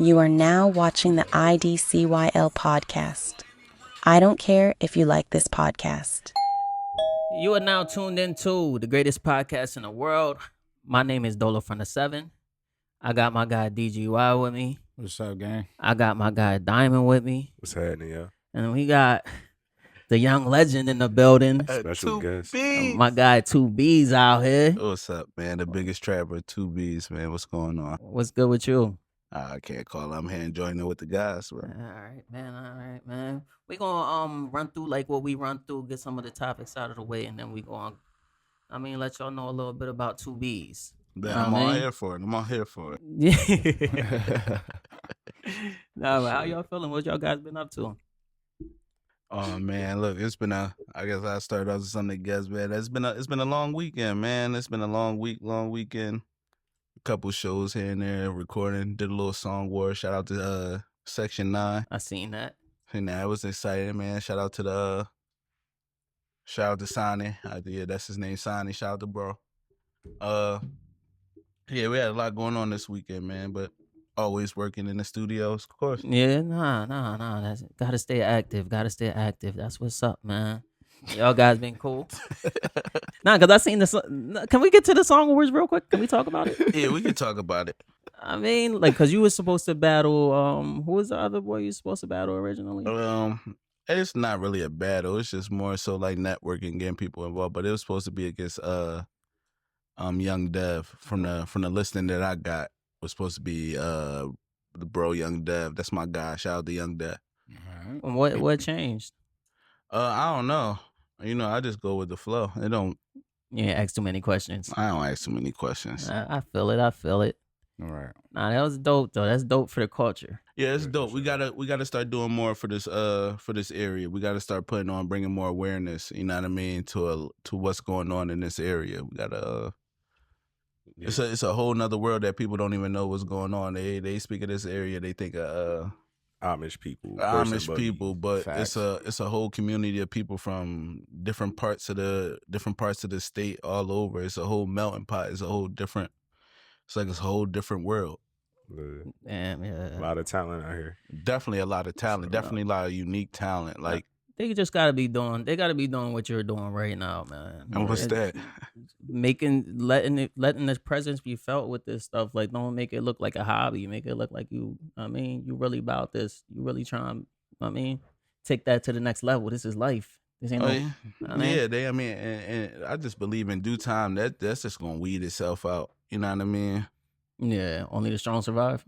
You are now watching the IDCYL podcast. I don't care if you like this podcast. You are now tuned into the greatest podcast in the world. My name is Dolo from the 7. I got my guy DGY with me. What's up, gang? I got my guy Diamond with me. What's happening, y'all? And we got the young legend in the building. Special guest. My guy 2B's out here. What's up, man? The biggest trapper, 2Bs, man. What's going on? What's good with you? I can't call it. I'm here enjoying it with the guys, bro. All right, man. We gonna run through like what we run through, get some of the topics out of the way, and then we gonna let y'all know a little bit about 2Bs. I'm all here for it. I'm all here for it. Yeah. Nah, but how y'all feeling? What y'all guys been up to? Oh man, look, it's been I guess I started off with something guys, man. It's been a long weekend, man. It's been a long weekend. A couple shows here and there, recording, did a little song war. Shout out to Section 9. I seen that. And I was excited, man. Shout out to Sonny. Yeah, that's his name, Sonny. Shout out to bro. Yeah, we had a lot going on this weekend, man, but always working in the studios, of course. Yeah, nah. That's gotta stay active. That's what's up, man. Y'all guys been cool. Nah, cause I seen this. Can we get to the song awards real quick? Can we talk about it? Yeah, we can talk about it. I mean, like, cause you were supposed to battle. Who was the other boy you were supposed to battle originally? It's not really a battle. It's just more so like networking, getting people involved. But it was supposed to be against Young Dev from the listing that I got. Was supposed to be the bro Young Dev. That's my guy. Shout out to Young Dev. Right. What changed? I don't know. You know, I just go with the flow. It don't. Yeah, ask too many questions. I don't ask too many questions. I feel it. All right. Nah, that was dope though. That's dope for the culture. Yeah, it's dope. We gotta start doing more for this area. We gotta start bringing more awareness. You know what I mean, to what's going on in this area. We gotta. It's a whole nother world that people don't even know what's going on. They speak of this area. They think Amish people. But Facts. it's a whole community of people from different parts of the state all over. It's a whole melting pot. It's like a whole different world. Damn, A yeah. lot of talent out here. Definitely a lot of talent. Definitely a lot of unique talent. Like they just gotta be doing. They gotta be doing what you're doing right now, man. And what's that? Letting this presence be felt with this stuff. Like, don't make it look like a hobby. Make it look like you. I mean, you really about this. You really trying. I mean, take that to the next level. This is life. This ain't and I just believe in due time that's just gonna weed itself out. You know what I mean? Yeah, only the strong survive.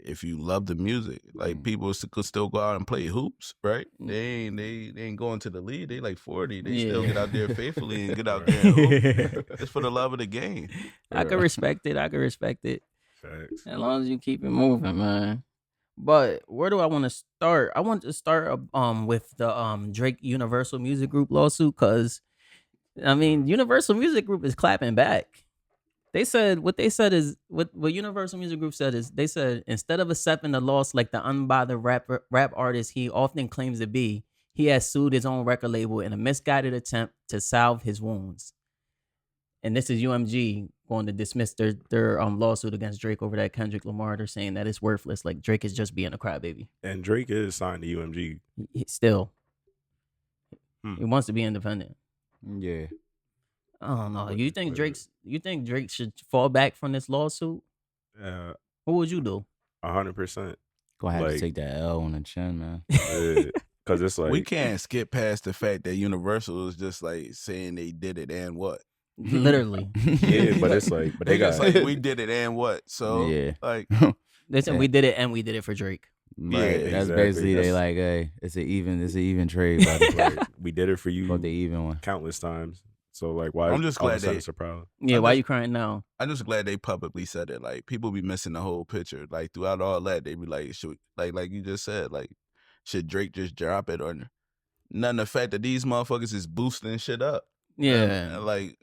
If you love the music, like people could still go out and play hoops, right? They ain't going to the league. They like 40. They still get out there faithfully and get out there and hoop. It's for the love of the game. I can respect it. Facts. As long as you keep it moving, man. But where do I want to start? I want to start with the Drake Universal Music Group lawsuit, because I mean, Universal Music Group is clapping back. What Universal Music Group said is, they said instead of accepting the loss like the unbothered rap artist he often claims to be, he has sued his own record label in a misguided attempt to salve his wounds. And this is UMG going to dismiss their lawsuit against Drake over that Kendrick Lamar. They're saying that it's worthless. Like, Drake is just being a crybaby. And Drake is signed to UMG. Still. He wants to be independent. Yeah. I don't know. You think Drake should fall back from this lawsuit? What would you do? 100%. Gonna have to take that L on the chin, man. Because it's like, we can't skip past the fact that Universal is just like saying they did it and what. Literally. yeah, but it's like, but they got like, we did it and what. So yeah, like they said we did it and we did it for Drake. Right. Yeah, That's exactly. basically they like, hey, it's an even trade, by the way. we did it for you But the even one. countless times. So like, why? I'm just all of glad a sudden they- it's a problem. Yeah, why you crying now? I'm just glad they publicly said it. Like, people be missing the whole picture. Like, throughout all that, they be like, should, like you just said, like, should Drake just drop it, or none? The fact that these motherfuckers is boosting shit up. Yeah. And, like,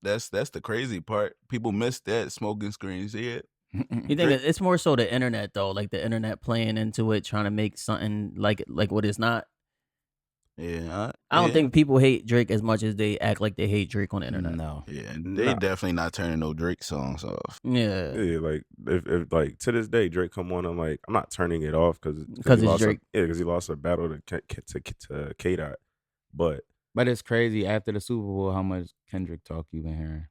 that's the crazy part. People miss that smoking screens. Yeah. You think it's more so the internet though, like the internet playing into it, trying to make something like what it's not? Yeah, I don't think people hate Drake as much as they act like they hate Drake on the internet. No. Yeah, they definitely not turning no Drake songs off. Yeah, Yeah, like if like to this day Drake come on, I'm like I'm not turning it off because it's Drake. Because he lost a battle to K-Dot, but it's crazy after the Super Bowl how much Kendrick talk you been hearing.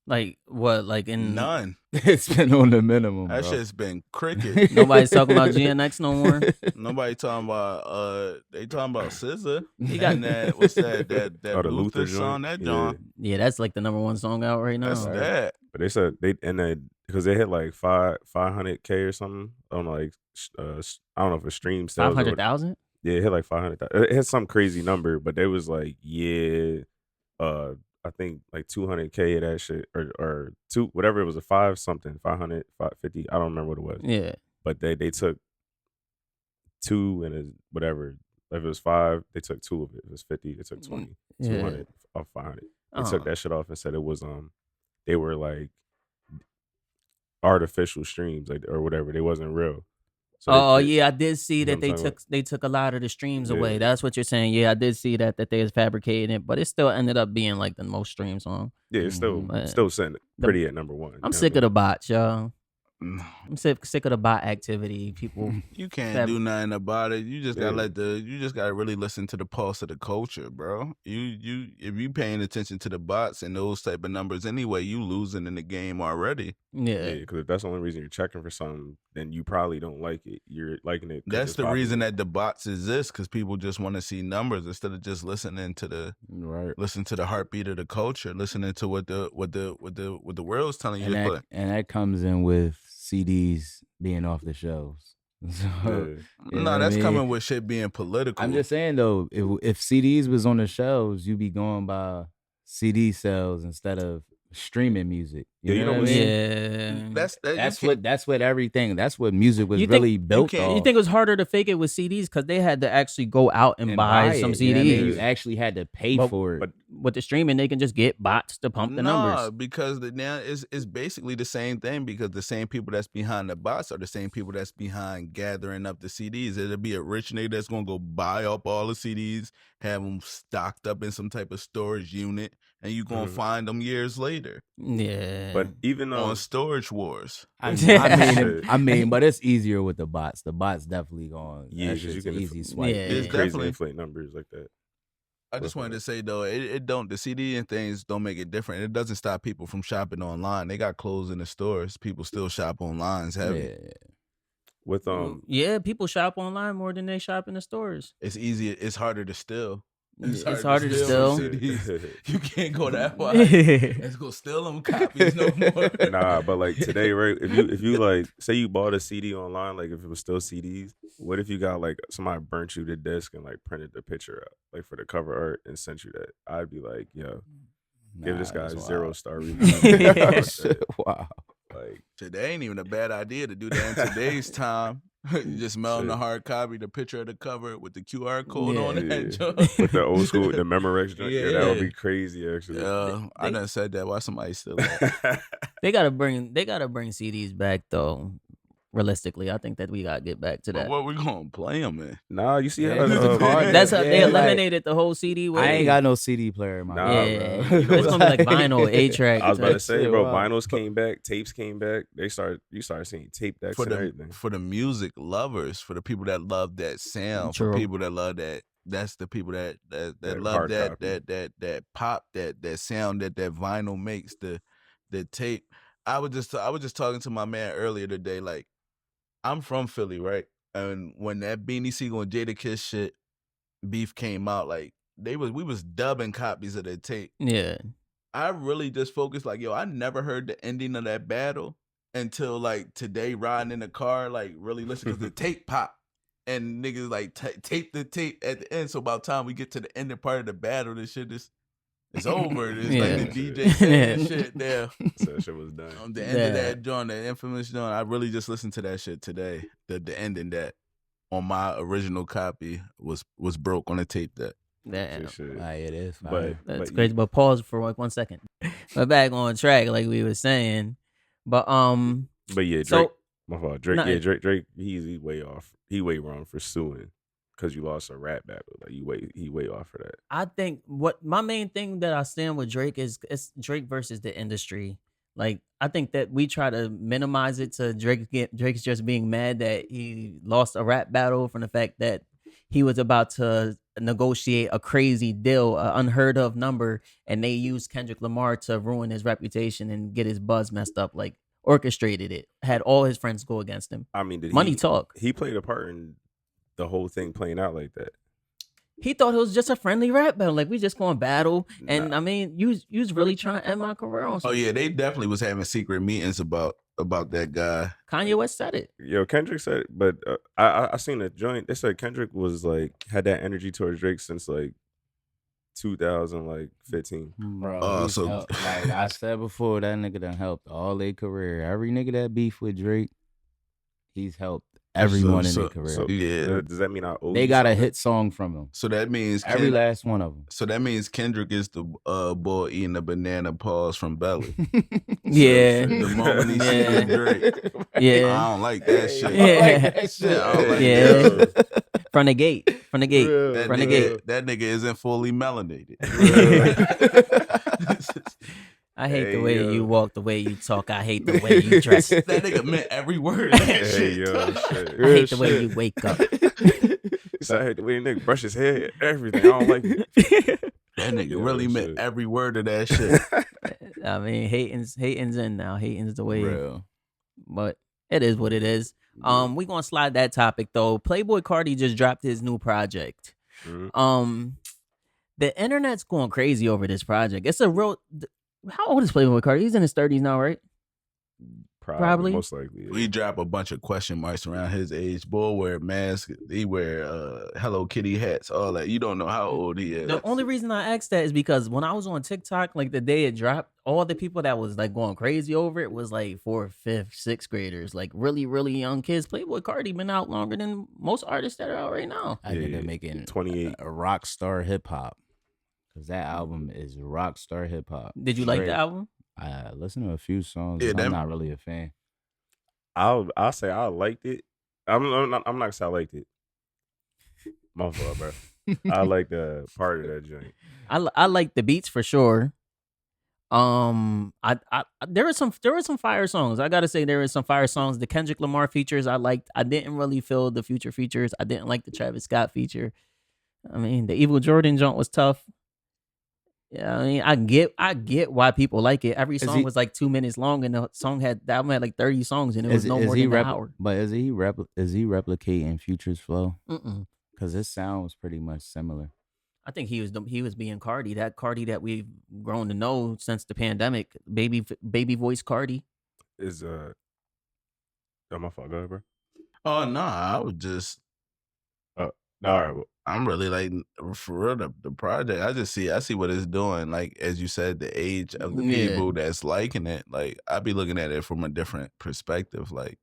Like what? Like in None. It's been on the minimum. That bro. shit's been cricket. Nobody's talking about GNX no more. Nobody talking about they talking about SZA. He got that. What's that? That the Luther Luther song. joint? That John. Yeah, that's like the #1 song out right now. That's that. But they said because they hit like 500K or something on like I don't know if it streams 500,000. Yeah, it hit like 500,000. It hit some crazy number, but they was like, I think like 200K of that shit or two whatever it was, a 500, 550. I don't remember what it was. Yeah, But they took 2 and whatever. If it was 5, they took 2 of it. If it was 50, they took 20. Yeah. 200 off 500. They took that shit off and said it was they were like artificial streams like or whatever. They wasn't real. So yeah, I did see that what I'm they took a lot of the streams Yeah. away. That's what you're saying. Yeah, I did see that they was fabricating it, but it still ended up being like the most streamed song. yeah, it's still sitting pretty at number 1. I'm sick of the bots, y'all. I'm sick of the bot activity. People, You can't do nothing about it. You just gotta you just gotta really listen to the pulse of the culture, bro. You if you paying attention to the bots and those type of numbers anyway, you losing in the game already. yeah. because if that's the only reason you're checking for something, then you probably don't like it. You're liking it. 'cause That's it's the popular. reason that the bots exist, because people just want to see numbers instead of just listening to the listen to the heartbeat of the culture, listening to what the world's telling you. And that comes in with CDs being off the shelves. So, No, that's coming with shit being political. I'm just saying though, if CDs was on the shelves, you'd be going by CD sales instead of streaming music. You know what I mean? Yeah. That's what everything. That's what music was really built on. You think it was harder to fake it with CDs because they had to actually go out and buy some CDs. You know what I mean? You actually had to pay for it. But with the streaming, they can just get bots to pump the numbers. Because now it's basically the same thing, because the same people that's behind the bots are the same people that's behind gathering up the CDs. It'll be a rich nigga that's gonna go buy up all the CDs, have them stocked up in some type of storage unit, and you gonna find them years later. Yeah. But even on Storage Wars. I mean, but it's easier with the bots. The bots definitely going. Yeah, because you can easy swipe. Yeah. It's crazy definitely inflate numbers like that. I just wanted to say though, it don't, the CD and things don't make it different. It doesn't stop people from shopping online. They got clothes in the stores. People still shop online. It's heavy. Yeah. With yeah, people shop online more than they shop in the stores. It's easier. It's harder to steal. It's harder to steal. CDs. You can't go that far. Let's go steal them copies no more. Nah, but like today, right? If you like, say you bought a CD online, like if it was still CDs, what if you got like somebody burnt you the disc and like printed the picture out, like for the cover art and sent you that? I'd be like, yo, give this guy 0-star review. Wow. Like today ain't even a bad idea to do that in today's time. You just mail the hard copy, the picture of the cover with the QR code on it. With the old school, the Memorex joint. Yeah, that would be crazy actually. I done said that. Why somebody still that? They gotta bring CDs back though. Realistically, I think that we gotta get back to that. But what we gonna play them in? Nah, you see how that's how they eliminated the whole CD way. I ain't got no CD player in my house, bro. It's gonna be like vinyl, 8-track. I was about to say, bro, vinyls came back, tapes came back. You started seeing tape decks and everything. For the music lovers, for the people that love that sound, for people that love that. That's the people that love that pop, that sound that vinyl makes, the tape. I was just talking to my man earlier today. Like, I'm from Philly, right? And when that Beanie Siegel and Jadakiss shit beef came out, like we was dubbing copies of that tape. Yeah. I really just focused like, yo, I never heard the ending of that battle until like today, riding in the car, like really listening to the tape pop. And niggas like tape the tape at the end. So by the time we get to the ending part of the battle, this shit is it's over. It's like the DJ saying shit there. So that shit was done. On the end of that joint, that infamous joint, I really just listened to that shit today. The ending that on my original copy was broke on the tape that. Damn. It is. That's crazy. But pause for like 1 second. But back on track, like we were saying. But yeah, Drake. My fault. Drake. Drake. He's way off. He way wrong for suing. because you lost a rap battle. Like he way off for that. I think what my main thing that I stand with Drake is it's Drake versus the industry. Like I think that we try to minimize it to Drake's just being mad that he lost a rap battle from the fact that he was about to negotiate a crazy deal, an unheard of number, and they used Kendrick Lamar to ruin his reputation and get his buzz messed up. Like orchestrated it, had all his friends go against him. I mean, Money talk. He played a part in the whole thing playing out like that. He thought it was just a friendly rap battle, like we just going to battle. And I mean, you was really trying to end my career on something. Oh yeah, they definitely was having secret meetings about that guy. Kanye West said it. Yo, Kendrick said it, but I seen a joint. They said Kendrick was like had that energy towards Drake since like 2015. Bro, so like I said before, that nigga done helped all their career. Every nigga that beef with Drake, he's helped everyone in their career. So, yeah. Does that mean they got a hit song from him? So that means every last one of them. So that means Kendrick is the boy eating a banana paws from Belly. Yeah. So the moment he sees Drake, yeah, I don't like that shit. Yeah, I don't like that shit. I don't like yeah. that. From the gate. That nigga isn't fully melanated. I hate the way you walk, the way you talk. I hate the way you dress. That nigga meant every word of that shit. I hate the way you wake up. So I hate the way the nigga brush his hair. Everything. I don't like it. That nigga really meant every word of that shit. I mean, hating's in now. Hating's the way. Real. But it is what it is. We gonna slide that topic though. Playboi Carti just dropped his new project. Mm-hmm. The internet's going crazy over this project. It's a real. How old is Playboi Carti? He's in his 30s now, right? Probably. Most likely. Yeah. We drop a bunch of question marks around his age. Boy wear masks. He wear Hello Kitty hats. All that. You don't know how old he is. The only reason I asked that is because when I was on TikTok, like the day it dropped, all the people that was like going crazy over it was like 4th, 5th, 6th graders, like really, really young kids. Playboi Carti been out longer than most artists that are out right now. I think they're making 28 a rock star hip hop. Because that album is rock star hip hop. Did you like the album? I listened to a few songs. Yeah, I'm not really a fan. I'll say I liked it. I'm not gonna say I liked it. My fault, bro. I like the part of that joint. I like the beats for sure. There were some fire songs. I gotta say there were some fire songs. The Kendrick Lamar features I liked. I didn't really feel the Future features. I didn't like the Travis Scott feature. I mean, the Evil Jordan joint was tough. Yeah, I mean, I get why people like it. Every song was like 2 minutes long, and the album had like 30 songs, and it was no more than an hour. But is he replicating Future's flow? Because his sound was pretty much similar. I think he was being Carti, that Carti that we've grown to know since the pandemic. Baby voice Carti is oh, my fault. Go ahead, bro. Oh no, I was just. All right. Well, I'm really like for real the project. I see what it's doing. Like as you said, the age of the people that's liking it. Like I be looking at it from a different perspective. Like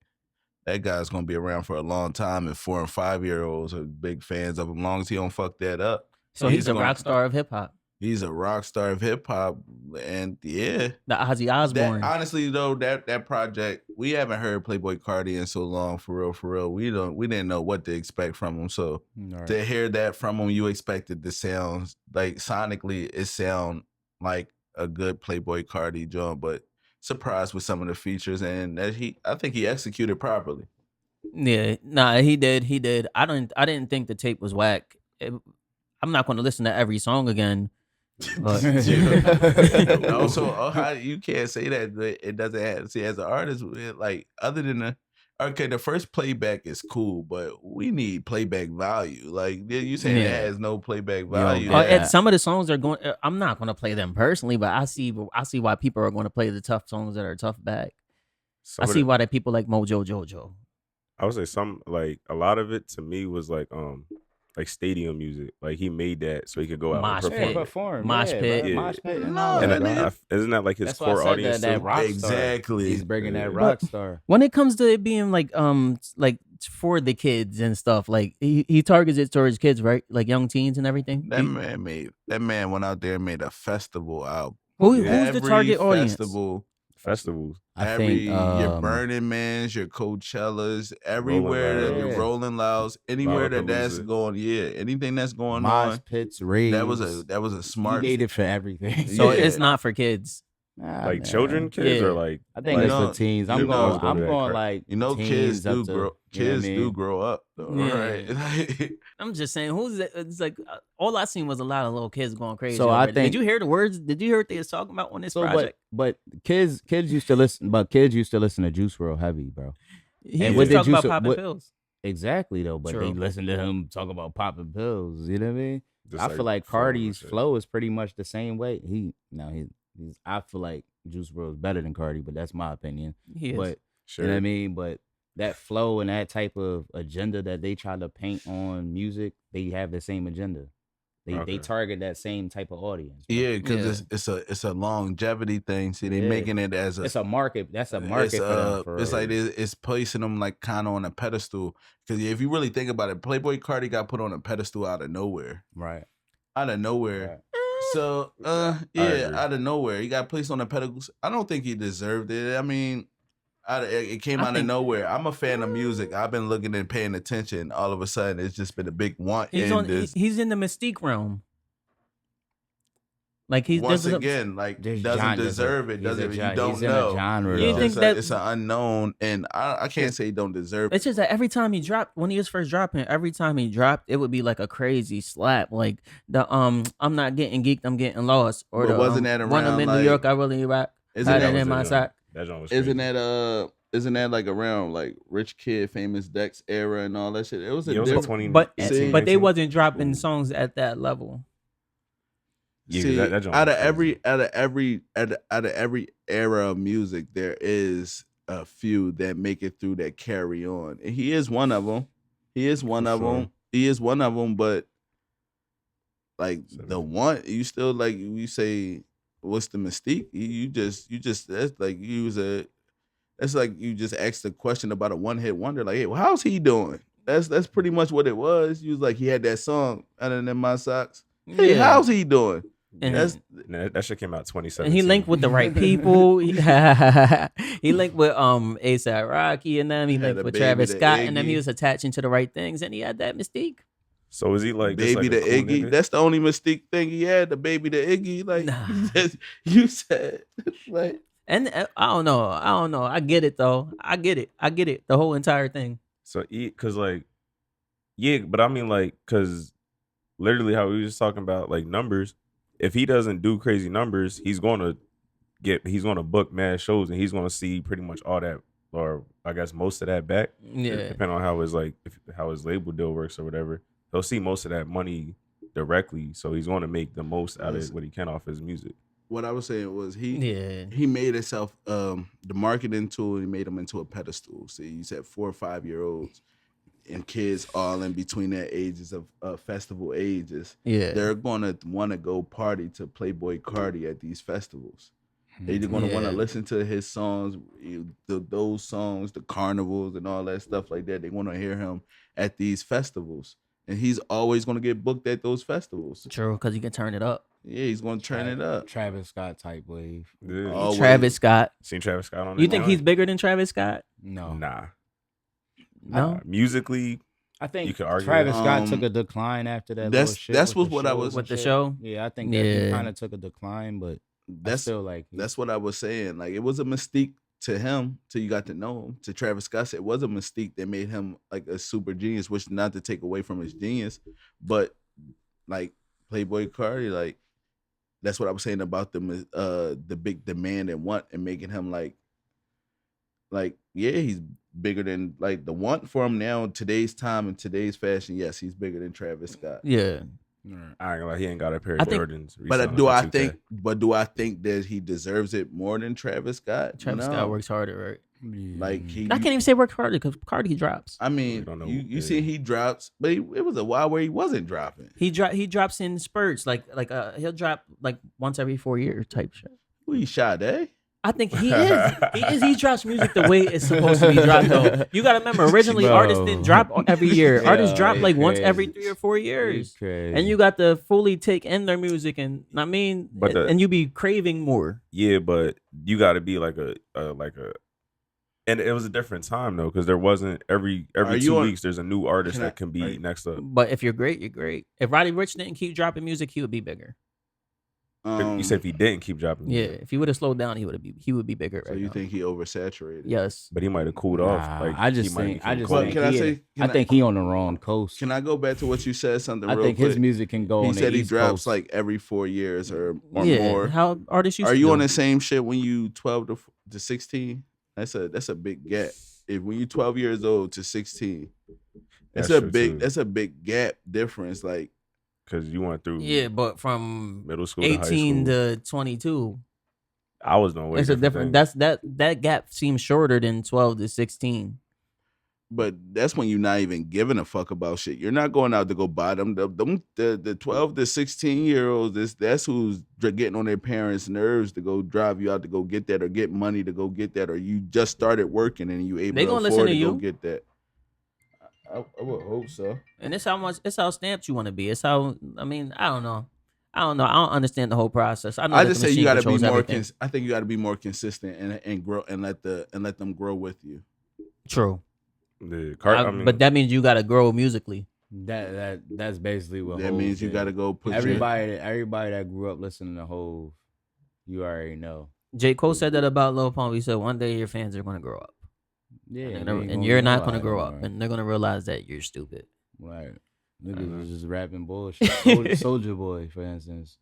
that guy's gonna be around for a long time, and 4 and 5-year-olds are big fans of him. As long as he don't fuck that up. So he's a rock star of hip hop. He's a rock star of hip hop, and yeah, the Ozzy Osbourne. Honestly, though, that project, we haven't heard Playboi Carti in so long. For real, we didn't know what to expect from him. So to hear that from him, you expected the sounds like sonically, it sound like a good Playboi Carti joint, but surprised with some of the features, and I think he executed properly. Yeah, nah, he did. I didn't think the tape was whack. I'm not going to listen to every song again. But also, how you can't say that it doesn't have. See, as an artist, like other than the first playback is cool, but we need playback value. Like you saying, it has no playback value. Some of the songs are going. I'm not going to play them personally, but I see why people are going to play the tough songs that are tough back. I see why that people like Mojo Jojo. I would say a lot of it to me was like stadium music. Like he made that so he could go out and perform. Mosh pit. No, isn't that like his core audience? That rock exactly. Star. He's bringing that rock star. When it comes to it being like for the kids and stuff, like he targets it towards kids, right? Like young teens and everything. That man went out there and made a festival album. Who's the target audience? Festival festivals. I think your Burning Mans, your Coachellas, everywhere that your Rolling Louds, anywhere that's going, anything that's going on. Pits, raves. That was a smart. He made it for everything. So it's not for kids. Like children, kids, or like I think it's for teens. I'm going like kids do grow. Kids do grow up, though, right? I'm just saying, it's like all I seen was a lot of little kids going crazy. So I think, did you hear the words? Did you hear what they was talking about on this project? But kids used to listen. But kids used to listen to Juice WRLD heavy, bro. And what did you talk about popping pills? Exactly though, but they listen to him talk about popping pills. You know what I mean? Just I feel like Carti's flow is pretty much the same way. I feel like Juice WRLD is better than Carti, but that's my opinion. He is. But you know what I mean? But that flow and that type of agenda that they try to paint on music, they have the same agenda. They target that same type of audience. Bro. Yeah, because it's a longevity thing. See, they making it as it's a market. That's a market for them. It's like it's placing them like kind of on a pedestal. Because if you really think about it, Playboi Carti got put on a pedestal out of nowhere. Right. Out of nowhere. Right. So out of nowhere, he got placed on a pedestal. I don't think he deserved it. I mean, it came out of nowhere. I'm a fan of music. I've been looking and paying attention. All of a sudden, it's just been a big want. He's in the mystique realm. Like doesn't deserve it. You don't know. Genre, you think that it's an unknown, and I can't say he don't deserve it. It's just that every time he dropped, when he was first dropping, every time he dropped, it would be like a crazy slap. Like the I'm not getting geeked, I'm getting lost, or but wasn't that around? When I'm in New York, I really rap. Had it in my sack. Isn't that like around like Rich Kid, Famous Dex era and all that shit? It was a different, but they wasn't dropping songs at that level. Yeah, see, out of every era of music, there is a few that make it through that carry on, and he is one of them. He is one of them. But like the one, you still like you say, what's the mystique? You just that's like that's like you just asked a question about a one-hit wonder. Like, hey, well, how's he doing? That's pretty much what it was. You was like, he had that song, Other Than My Socks. Hey, how's he doing? And that shit came out 2017. And he linked with the right people. He linked with A$AP Rocky and them. He linked with Travis Scott and them. He was attaching to the right things, and he had that mystique. So is he like Baby like to Iggy? Nigga? That's the only mystique thing he had. The Baby to Iggy, like you said, like. And I don't know. I get it though. I get it. The whole entire thing. So cause like, yeah, but I mean like, cause literally how we was just talking about like numbers. If he doesn't do crazy numbers, he's gonna book mad shows and he's gonna see pretty much all that, or I guess most of that back. Yeah. Depending on how his label deal works or whatever, he'll see most of that money directly. So he's gonna make the most out of what he can off his music. What I was saying was he made himself the marketing tool. He made him into a pedestal. See, you said 4 or 5 year olds and kids all in between their ages of festival ages. Yeah, they're gonna want to go party to Playboi Carti at these festivals. They're gonna want to listen to his songs, those songs, the carnivals and all that stuff like that. They want to hear him at these festivals, and he's always gonna get booked at those festivals. True, because he can turn it up. Yeah, he's gonna turn it up. Travis Scott type wave. Yeah. Travis Scott. Seen Travis Scott on. You think he's bigger than Travis Scott? No. No. Musically, I think you could argue Travis Scott took a decline after that. That's what I was with the show. Yeah, I think that he kind of took a decline, but that's still like that's what I was saying. Like it was a mystique to him till you got to know him. To Travis Scott, it was a mystique that made him like a super genius. Which not to take away from his genius, but like Playboi Carti, like that's what I was saying about the big demand and want and making him like yeah, he's bigger than like the want for him now in today's time and today's fashion. Yes, he's bigger than Travis Scott. Yeah. I ain't gonna lie, he ain't got a pair of Jordans. But do I think that he deserves it more than Travis Scott? Travis Scott works harder, right? Like I can't even say work harder because Carti drops. I mean, you see he drops, but it was a while where he wasn't dropping. He drops in spurts, like he'll drop like once every 4 years type shit. Who he Sade? I think he is. He drops music the way it's supposed to be dropped, though. You got to remember, originally, Bro. artists didn't drop every year. Artists drop he like once crazy. every 3 or 4 He years. crazy. And you got to fully take in their music. And I mean, But and you be craving more. Yeah, but you got to be like a. And it was a different time though, because there wasn't every 2 weeks there's a new artist that can be next up. But if you're great, you're great. If Roddy Ricch didn't keep dropping music, he would be bigger. You said if he didn't keep dropping Yeah, music. if he would have slowed down, he would be bigger. So right you now. think he oversaturated? Yes, But he might have cooled off. Like I just he might think, have Well, think, can I he, say- I think he on the wrong coast. Can I go back to what you said? Something I real think quick. his music can go He on the said he East drops Coast. like every 4 years or yeah. more. How artists used Are to you do. on the same shit when you 12 to 16? That's a big gap. If when you 12 years old to 16, That's that's true, too. that's a big gap difference. Like because you went through Yeah, but from middle school to high 18 school. to 22, I was no way. it's a different. That gap seems shorter than 12 to 16. but that's when you're not even giving a fuck about shit. You're not going out to go buy them. The 12 to 16-year-olds, that's who's getting on their parents' nerves to go drive you out to go get that or get money to go get that, or you just started working and you able They to gonna afford listen to go you. get that. I would hope so. And it's how stamped you want to be. It's how I mean, I don't know. I don't understand the whole process. I know I that just the say you machine got to be controls more. everything. I think you got to be more consistent and grow and let them grow with you. True. I mean, But that means you got to grow musically. That's basically what That Hov means you did. got to go put everybody that grew up listening to Hov, you already know. J. Cole said that about Lil Pump. He said one day your fans are going to grow up. Yeah, And you're not going to grow up. And they're going to realize that you're stupid. Right. Niggas was just rapping bullshit. Soldier Boy, for instance.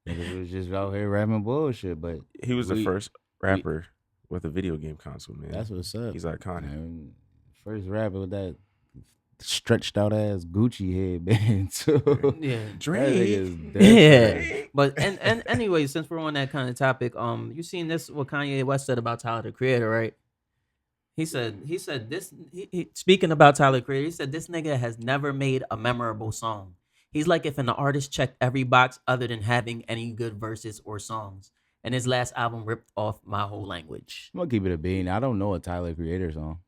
Niggas was just out here rapping bullshit, but he was the first rapper with a video game console, man. That's what's up. He's iconic. Man, first rapper with that stretched out ass Gucci headband too. Yeah. Drake. Yeah. But and anyway, since we're on that kind of topic, you seen this what Kanye West said about Tyler the Creator, right? He said this speaking about Tyler the Creator, he said this nigga has never made a memorable song. He's like if an artist checked every box other than having any good verses or songs. And his last album ripped off my whole language. I'm gonna keep it a bean. I don't know a Tyler Creator song.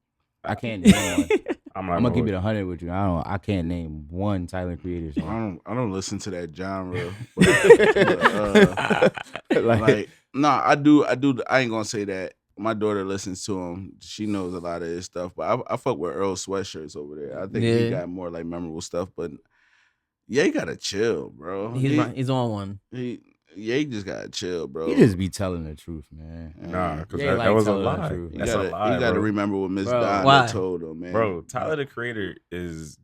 I can't name one. I'm gonna keep it 100 with you. I can't name one Tyler Creator song. I don't listen to that genre. I do. I ain't gonna say that. My daughter listens to him. She knows a lot of his stuff. But I fuck with Earl Sweatshirts over there. I think he got more like memorable stuff. But yeah, he gotta chill, bro. He's on one. He just gotta chill, bro. He just be telling the truth, man. Nah, because Yeah, that was a telling the lie. truth. That's a lie, You gotta bro. remember what Miss Bro, Donna told him, man. Bro, Tyler the Creator is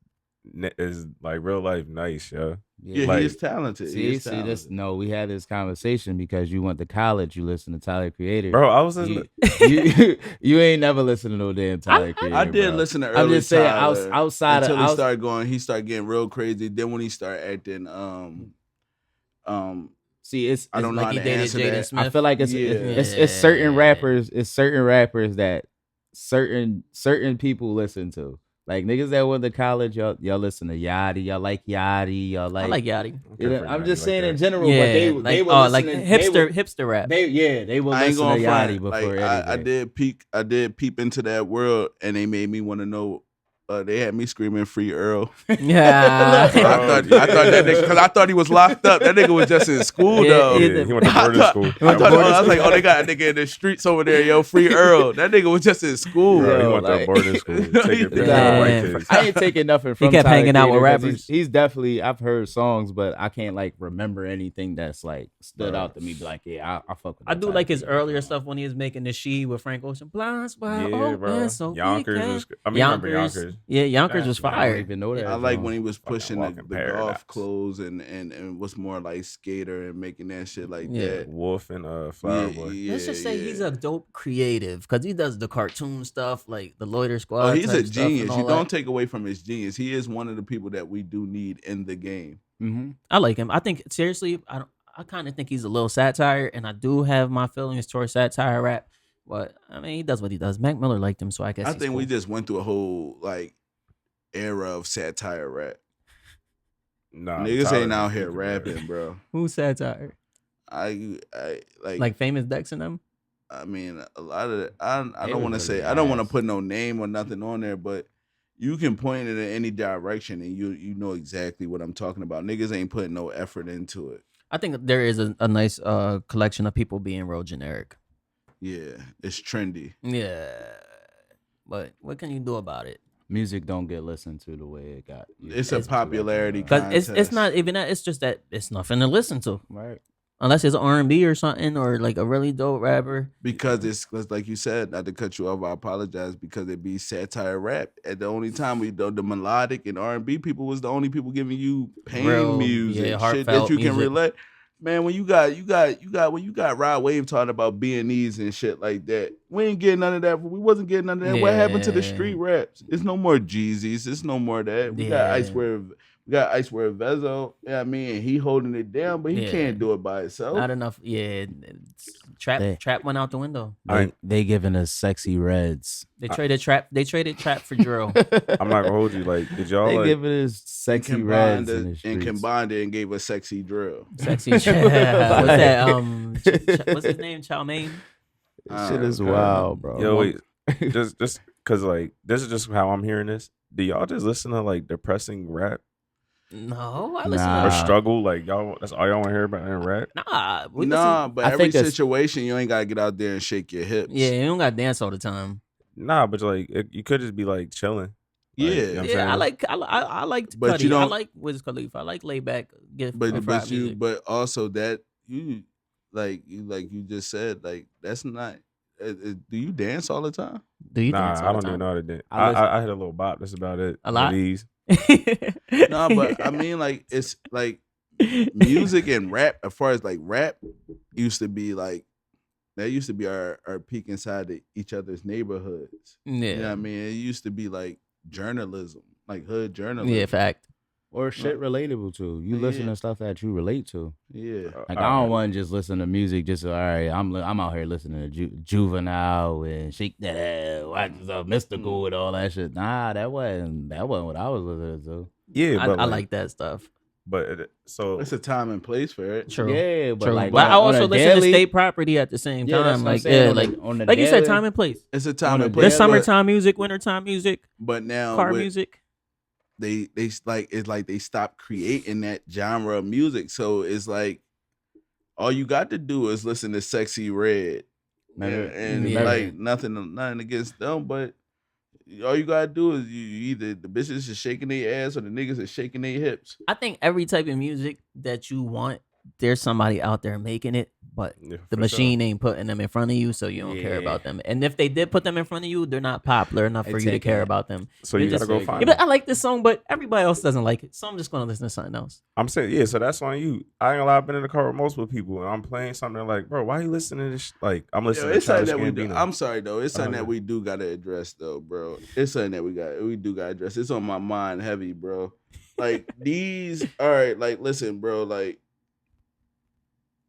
like real life nice, yo. Yeah, like, he is talented. See, this. No, we had this conversation because you went to college. You listen to Tyler Creator, Bro, I was listening. you ain't never listened to no damn Tyler Creator. I did bro. listen to early I'm just saying, Tyler outside until of he started getting real crazy. Then when he started acting, see, it's I don't know like how he to dated answer Jaden that. Smith. I feel like it's certain rappers. It's certain rappers that certain people listen to. Like niggas that went to college, y'all listen to Yachty. Y'all like Yachty. Y'all like. I like Yachty. You know, I'm just saying in that. general, Yeah, but they were like listening, hipster rap. They will I ain't listen to gonna Yachty front. before Like, everything. I did peep into that world, and they made me want to know. They had me screaming "Free Earl." Yeah. I thought that nigga, because I thought he was locked up. That nigga was just in school though. Yeah, he went to boarding school. I was like, oh, they got a nigga in the streets over there, yo, Free Earl. That nigga was just in school. Bro, he Yo, went to like- boarding school. Taking pictures Yeah. of white kids. I ain't taking nothing from. kept Tyler hanging out with Creator 'cause rappers. He's definitely. I've heard songs, but I can't like remember anything that's like stood out to me. Be like, yeah, I fuck with. I that do Tyler like his Creator earlier song. stuff when he was making the She with Frank Ocean. Blind spot, Yeah, bro. so Yonkers was. I mean, remember Yonkers. Yeah, Yonkers was I don't fire. even know that. I like song. when he was pushing the Walking golf Paradox. clothes and was more like skater and making that shit like Yeah. that. Wolf and Flower Boy. Let's just say he's a dope creative because he does the cartoon stuff like the Loiter Squad. Oh, he's type a stuff and genius. all You that. don't take away from his genius. He is one of the people that we do need in the game. Mm-hmm. I like him. I think seriously, I kind of think he's a little satire, and I do have my feelings towards satire rap. But I mean, he does what he does. Mac Miller liked him, so I guess I he's think we cool. just went through a whole like era of satire rap. Nah, Niggas Tyler ain't out was here thinking, bro. rapping, bro. Who's satire? I Like Famous Dex and them. I mean, a lot of it, I They don't was want to say, really I don't want to ass. put no name or nothing on there, but you can point it in any direction and you know exactly what I'm talking about. Niggas ain't putting no effort into it. I think there is a nice collection of people being real generic. Yeah, it's trendy. Yeah, but what can you do about it? Music don't get listened to the way it got. It's a popularity Because it's contest. not even that. It's just that it's nothing to listen to Right. unless it's R&B or something or like a really dope rapper. Because it's like you said, not to cut you off, I apologize, because it be satire rap. At the only time the melodic and R&B people was the only people giving you pain Real, music, yeah, shit heartfelt that you can music. relate. Man, when you got when you got Rod Wave talking about B&Es and shit like that, we ain't getting none of that. We wasn't getting none of that. What happened to the street raps? It's no more Jeezys. It's no more of that. We got Icewear Vezo. Yeah, I mean, he holding it down, but he can't do it by himself. Not enough. Yeah, trap went out the window. They giving us sexy reds. They traded trap. They traded trap for drill. I'm not gonna hold you. Like, did y'all They like? giving us sexy reds in the and streets. combined it and gave us sexy drill. Sexy trap. What's that? What's his name? Chow Mein. Shit is wild, bro. Yo, wait, just because like this is just how I'm hearing this. Do y'all just listen to like depressing rap No, I listen Nah. or to struggle? Like y'all, that's all y'all want to hear about in rap. Nah. We Nah, listen. but I every think it's- situation you ain't gotta get out there and shake your hips. Yeah, you don't got to dance all the time. Nah, but like you could just be like chilling. Yeah. you know what I'm Yeah, I saying? like But Cudi. you I don't- like Wiz Khalifa. I like Layback. But but also that you just said, like, that's not. Do you dance all the time? Do you Nah, dance all I the don't even time? know how to dance. I listen- I hit a little bop. That's about it. A lot? These. No, but I mean, like, it's like music and rap. As far as like rap, used to be like that. Used to be our peek inside each other's neighborhoods. Yeah. You know what I mean? It used to be like journalism, like hood journalism. Yeah, fact. Or shit relatable to. You listen Yeah. to stuff that you relate to. Yeah. Like I don't want to just listen to music. Just all right, I'm out here listening to Juvenile and Shake That Ass, watch Mystical and all that shit. Nah, that wasn't what I was listening to. Yeah, but I like that stuff. But so It's a time and place for it. True. Yeah, but True. like, But I on also a listen to daily- state property at the same Yeah, that's time. what I'm Like saying, yeah, on like a like you said, daily- time and place. It's a time On a and daily- place. There's summertime music, wintertime music, But now car with- music. they like it's like they stopped creating that genre of music. So it's like all you got to do is listen to Sexy Red. And Yeah. like nothing against them, but all you gotta do is you either the bitches is shaking their ass or the niggas is shaking their hips. I think every type of music that you want, there's somebody out there making it, but yeah, the for machine ain't putting them in front of you, so you don't care Yeah. about them. And if they did put them in front of you, they're not popular enough They for you to take care it. about them. So You you gotta just go say- find. Yeah, but them. I like this song, but everybody else doesn't like it, so I'm just gonna listen to something else. I'm saying yeah. So that's on you. I ain't gonna lie. I've been in the car with multiple people, and I'm playing something like, bro, why you listening to this? Like I'm Yo, listening it's to something Childish that we do. Gambino. I'm sorry though. It's something Uh-huh. that we do gotta address though, bro. It's something that we do gotta address. It's on my mind heavy, bro. Like these, all right, like listen, bro, like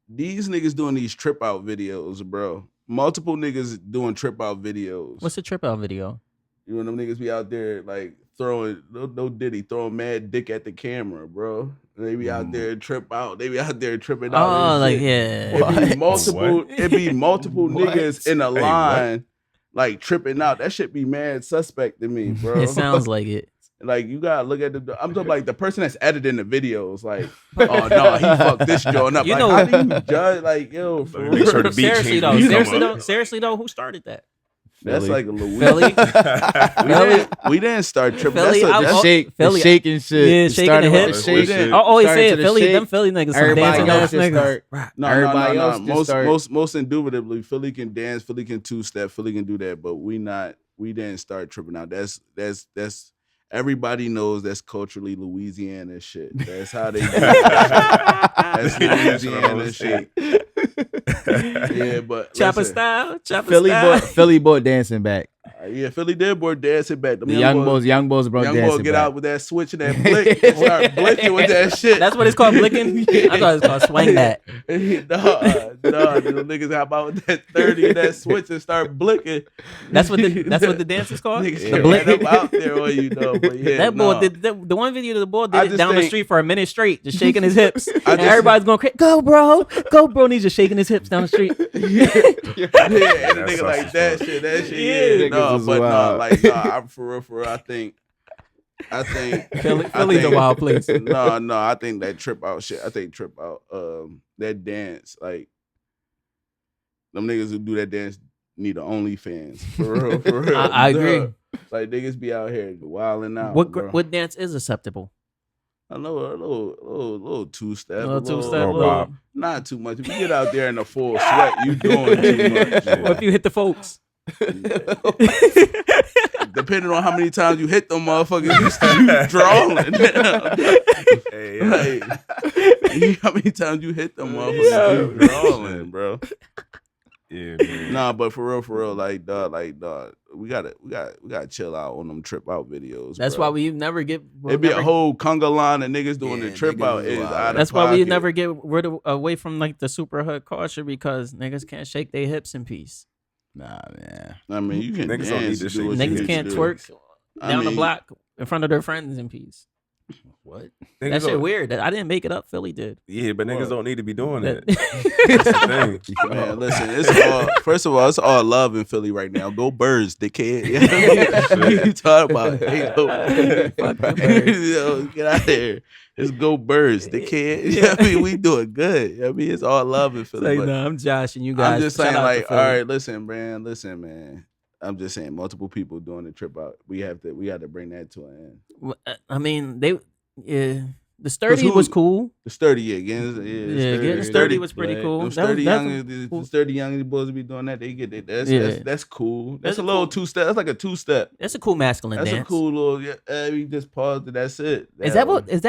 these niggas doing these trip out videos, bro. Multiple niggas doing trip out videos. What's the trip out video? You know them niggas be out there like throwing no diddy, throwing mad dick at the camera, bro. They be out there trip out. They be out there tripping out. Oh, and like shit. yeah. It be multiple. What? It be multiple What? niggas in a Hey, what? line, like tripping out. That shit be mad suspect to me, bro. It sounds like it. like you gotta look at the. I'm talking like the person that's editing the videos. Like, oh no, he fucked this joint up. You Like, know- how do you judge? Like, yo, for Make sure real. the beat Seriously change though, when you come seriously up. though, seriously though, who started that? That's Philly. like a Louis. Philly? We didn't start tripping. Philly, That's I- a, The that's, shake, Philly- the shaking shit. Yeah, It shaking started the with hips. shake. Shit. I always say Started it, to Philly. shake. Them Philly niggas, some Everybody dancing else ass just niggas. start. no, Everybody else just start. most indubitably, Philly can dance, Philly can two step, Philly can do that, but we didn't start tripping out. That's everybody knows that's culturally Louisiana shit. That's how they do it. That's Louisiana shit. Yeah, but Chopper listen, style, chopper Philly style. bought dancing back. Yeah, Philly did boy dancing back. The young boys brought young dancing boy get back. out with that switch and that blick and start blicking with that shit. That's what it's called, blicking? I thought it was called swing that. No, the niggas hop out with that 30 and that switch and start blicking. That's what the dance is called? Niggas The blick? up out there on you know. But yeah, That boy did the one video of the boy I did it just down the think- street for a minute straight, just shaking his hips. And just- everybody's going crazy. Go, bro. And he's just shaking his hips down the street. yeah, and the That's nigga like such that a shit. That shit, Yeah, yeah. No, niggas is but no, wild. like, no, I'm for real. I think Philly's a wild place. No, I think that trip out shit. I think trip out, that dance, like, them niggas who do that dance need an OnlyFans. For real. I agree. Like, niggas be out here wilding out. What dance is acceptable? I know a little two-step. A little two-step, little little- bop. Not too much. If you get out there in the full sweat, you doing too much. What if you hit the folks? Depending on how many times you hit them motherfuckers, you drawing. Hey, Like, how many times you hit them motherfuckers, you drawing, bro. yeah, man. Nah, but for real, like dog, we gotta chill out on them trip out videos. That's bro. why we never get. It'd be a whole conga line of niggas doing Yeah, the trip niggas out. is Is wild. out of That's why we pocket. never get away from like the super hood culture because niggas can't shake their hips in peace. Nah, man. I mean, you can Niggas don't dance, need to do shake what their you Niggas need can't to do. twerk I down the mean, block in front of their friends in peace. What? That Niggas shit don't- weird. I didn't make it up. Philly did. Yeah, but niggas don't need to be doing That- that. That's the thing. Man, listen, it's all. First of all, it's all love in Philly right now. Go Birds, dickhead. You know what I mean? You talk about? Hey, Fuck the Birds. Yo, get out of here. It's Go Birds, dickhead. You know what I mean, we doing good. I mean, it's all love in Philly. Like, but no, I'm Josh and you guys. I'm just shout saying, out to like, all Philly. right, listen, man. I'm just saying, multiple people doing the trip out. We got to bring that to an end. I mean, the sturdy was cool. The sturdy, yeah, getting The sturdy was pretty cool. Them That was sturdy definitely young, the sturdy young boys be doing that. They get it. Yeah. That's cool. That's That's a a little cool- two-step. That's like a two-step. That's a cool masculine That's dance. a cool little. Yeah, we just paused it. That's it. Is that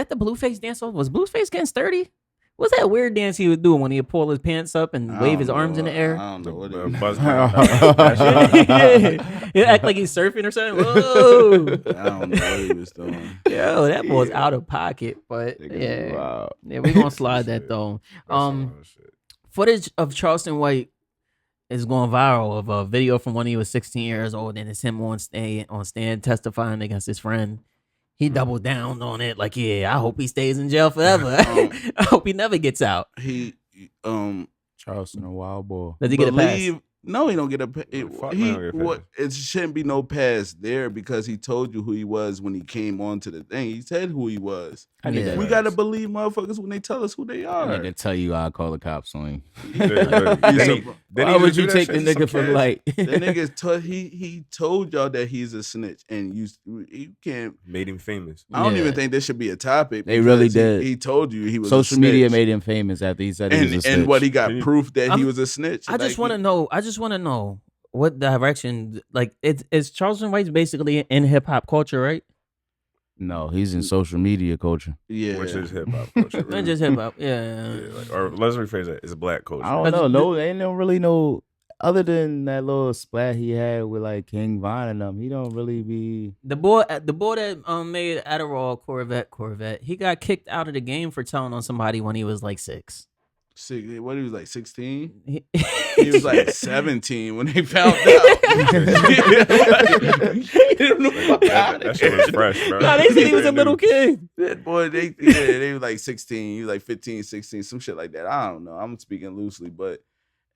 the Blueface dance? Was Blueface getting sturdy? What's that weird dance he was doing when he'd pull his pants up and wave his arms in the air? I don't know what The it is. buzz Yeah. He act like he's surfing or something. Whoa. I don't know what he was doing. Yo, that boy's out of pocket. But yeah. Wow. Yeah, we're gonna slide that though. Footage of Charleston White is going viral of a video from when he was 16 years old, and it's him on stand testifying against his friend. He doubled down on it, like, yeah, I hope he stays in jail forever. I hope he never gets out. He Charleston, a wild boy. Does he get a pass? No, he don't get a pass. Fuck no, he don't get a pass. It shouldn't be no pass there because he told you who he was when he came onto the thing. He said who he was. Yeah. We gotta believe motherfuckers when they tell us who they are. I can tell you I'll call the cops on you. Why would you take the nigga for light? The nigga he told y'all that he's a snitch, and you can't. Made him famous. I don't Yeah. even think this should be a topic. They really because did. He told you he was. Social a media snitch. made him famous after he said he was a and snitch. what he got proof that he I'm- was a snitch. I just Like, want to know what direction, like, it's Charleston White's basically in hip hop culture, right? No, he's in social media culture. Yeah, Which is hip hop culture. Not Really. just hip hop, yeah. Yeah, like, or let's rephrase that. It's black culture. I don't know. No, they don't really know. Other than that little splat he had with like King Von and them, he don't really be. The boy that made Adderall Corvette, he got kicked out of the game for telling on somebody when he was like 6. What he was like 16. He He was like 17 when they found out. That shit was fresh, bro. Nah, they said he was a little kid. That boy, they were like 16. He was like 15, 16, some shit like that. I don't know. I'm speaking loosely, but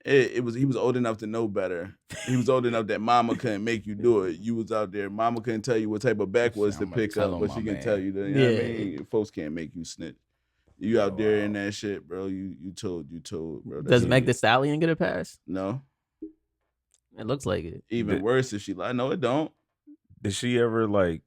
he was old enough to know better. He was old enough that mama couldn't make you do it. You was out there. Mama couldn't tell you what type of backwards to I'ma pick tell up, him, but my she can man. tell you. You know what I Yeah. mean? Folks can't make you snitch. You out there in that shit, bro. You told, bro. Does That's Meg it. Thee Stallion get a pass? No. It looks like it. Even worse if she lied. No, it don't. Did she ever like?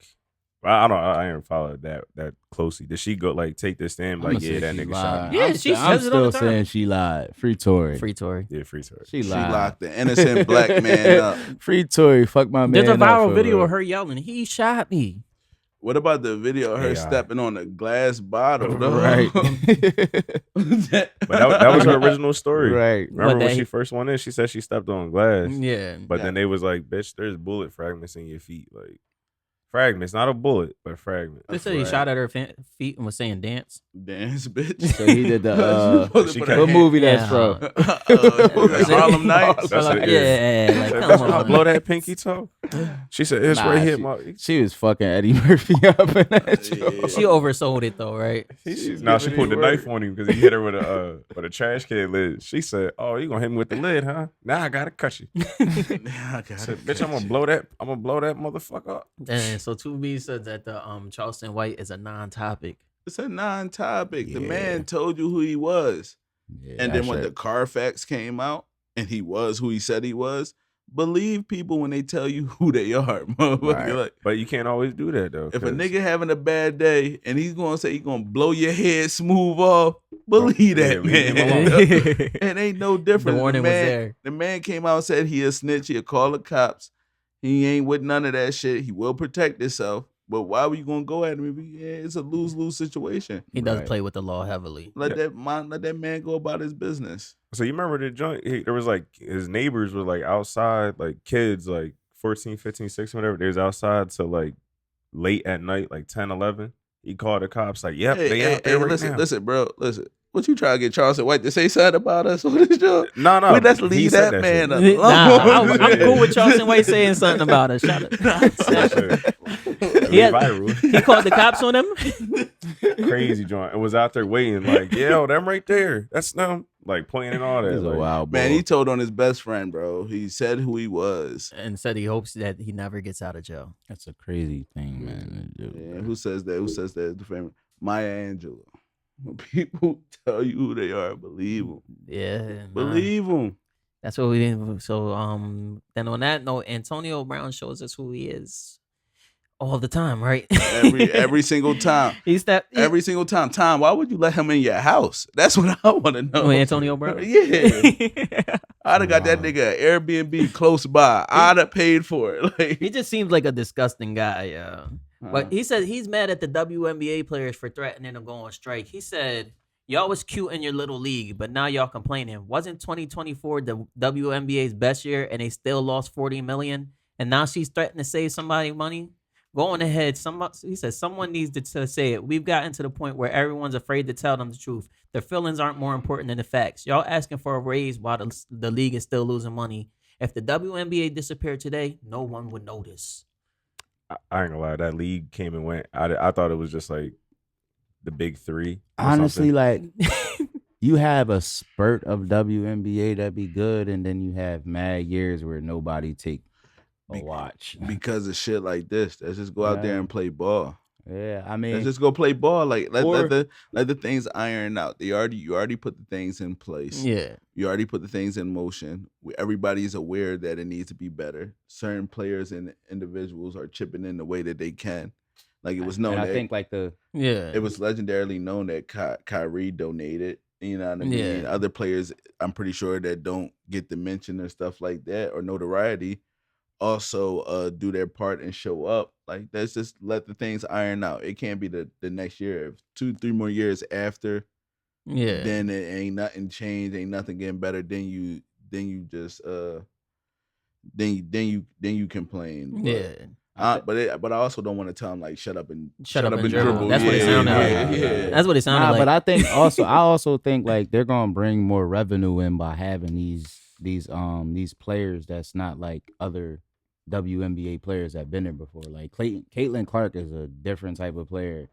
I don't. I ain't followed that closely. Did she go like take this stand like, I'ma yeah, say that she nigga lied. shot me? Yeah, I'm she I'm says it all the still time. saying she lied. Free Tory. Free Tory. Yeah, free story. She She lied. locked the innocent black man up. Free Tory. Fuck my man. There's a up viral for video real. of her yelling, "He shot me." What about the video of her AI. stepping on a glass bottle? Though? Right. But that was her original story. Right. Remember But when she first went in, she said she stepped on glass. Yeah. But then they was like, bitch, there's bullet fragments in your feet. Like, fragments, not a bullet, but fragments. They said he shot at her feet and was saying dance. Dance, bitch. So he did the what movie that's from? Harlem Nights. That's it. Yeah, like, Said, come bitch, I'll on. blow that pinky toe. She said, it's Nah, right here. she was fucking Eddie Murphy up in that show. She oversold it though, right? Now she put the knife on him because he hit her with a trash can lid. She said, "Oh, you gonna hit me with the lid, huh? Now I gotta cut you." I said, "Bitch, I'm gonna blow that motherfucker up." And so 2B said that the Charleston White is a non-topic. It's a non-topic. Yeah. The man told you who he was. Yeah, And then that when shit- the Carfax came out and he was who he said he was, believe people when they tell you who they are. Motherfucker. Right. Like, But you can't always do that though. if a 'cause- nigga having a bad day and he's gonna say he's gonna blow your head smooth off, believe that, Yeah, leave him man. alone. It ain't no different. The warning was there. The man came out and said he a snitch, he'll call the cops. He ain't with none of that shit. He will protect himself. But why were you gonna go at him? It's a lose-lose situation. He does Right. play with the law heavily. Let that man go about his business. So you remember the joint? There was like his neighbors were like outside, like kids, like 14, 15, 16, whatever. They was outside till like late at night, like 10, 11. He called the cops like, "Yep, they out there right listen, now." listen, bro, listen. What you trying to get Charleston White to say something about us on this show? No. Let's he leave said that man shit. alone. I'm cool with Charleston White saying something about us. Shout out. That shit. He had- Viral. He called the cops on him. Crazy joint. And was out there waiting, like, "Yo, them right there. That's them." Like pointing and all that. He's a like, wild boy. Man, he told on his best friend, bro. He said who he was. And said he hopes that he never gets out of jail. That's a crazy thing, man. to do, Yeah, bro. who says that? Who says that? The family. Maya Angelou. When people tell you who they are, believe them. Yeah. nah. Believe them. That's what we did. So then on that note, Antonio Brown shows us who he is all the time, right? Every single time. He's that Every single time. Tom, why would you let him in your house? That's what I want to know. Oh, Antonio Brown. Yeah. I'd have got that nigga an Airbnb close by. I'd have paid for it. Like, He just seems like a disgusting guy, yeah. But he said he's mad at the WNBA players for threatening to go on strike. He said, y'all was cute in your little league, but now y'all complaining. Wasn't 2024 the WNBA's best year and they still lost $40 million? And now she's threatening to save somebody money? Go on ahead. He says someone needs to say it. We've gotten to the point where everyone's afraid to tell them the truth. Their feelings aren't more important than the facts. Y'all asking for a raise while the league is still losing money. If the WNBA disappeared today, no one would notice. I ain't gonna lie, that league came and went. I thought it was just like the big three. or Honestly, something. like you have a spurt of WNBA that'd be good, and then you have mad years where nobody take a watch. because of shit like this. Let's just go out there and play ball. Yeah, I Let's mean, just go play ball. Like let Or- the things iron out. You already put the things in place. Yeah. You already put the things in motion. Everybody's aware that it needs to be better. Certain players and individuals are chipping in the way that they can. Like it was known and I that think like the it was legendarily known that Kyrie donated. You know what I mean? Yeah. Other players, I'm pretty sure that don't get the mention or stuff like that or notoriety, also do their part and show up. Like let's just let the things iron out. It can't be the next year. If 2-3 more years after, Yeah. then it ain't nothing changed, ain't nothing getting better. Then you just then you complain. But, Yeah. but I also don't want to tell them like shut up and dribble. That's what it sounded like. Yeah. That's what it sounded Nah, like. but I think I also think like they're gonna bring more revenue in by having these players that's not like other WNBA players that've been there before. Like Caitlin Clark is a different type of player.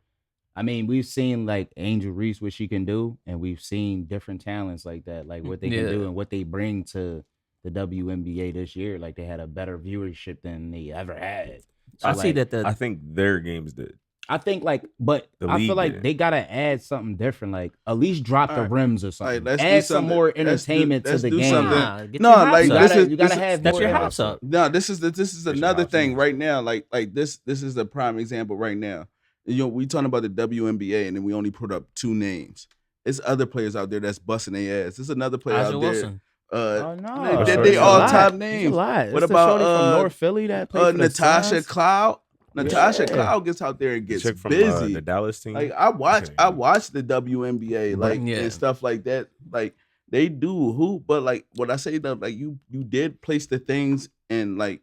I mean, we've seen like Angel Reese what she can do, and we've seen different talents like that, like what they can do and what they bring to the WNBA this year. Like they had a better viewership than they ever had. So, I see like, that I think their games did. I think like, but The I feel league like did. they gotta add something different. Like at least drop the Alright. rims or something. let's do Add some something. more Let's do- entertainment let's to the do game. something. Nah, get No, your hops like, up. this is- you gotta this is- have That's more your entertainment. hops up. No, this is your another house thing up. right now. Like this is the prime example right now. You know, we talking about the WNBA and then we only put up 2 names. It's other players out there that's busting their ass. There's another player Aja out there. Wilson. Oh no, They It's a all lot. top It's names. a lot. What It's the about shorty from North Philly that played for the Natasha Suns? Cloud? Natasha Cloud gets out there and The gets chick from busy. the Dallas team. Like I watch the WNBA like and stuff like that. Like they do hoop, but like what I say though, like you did place the things in like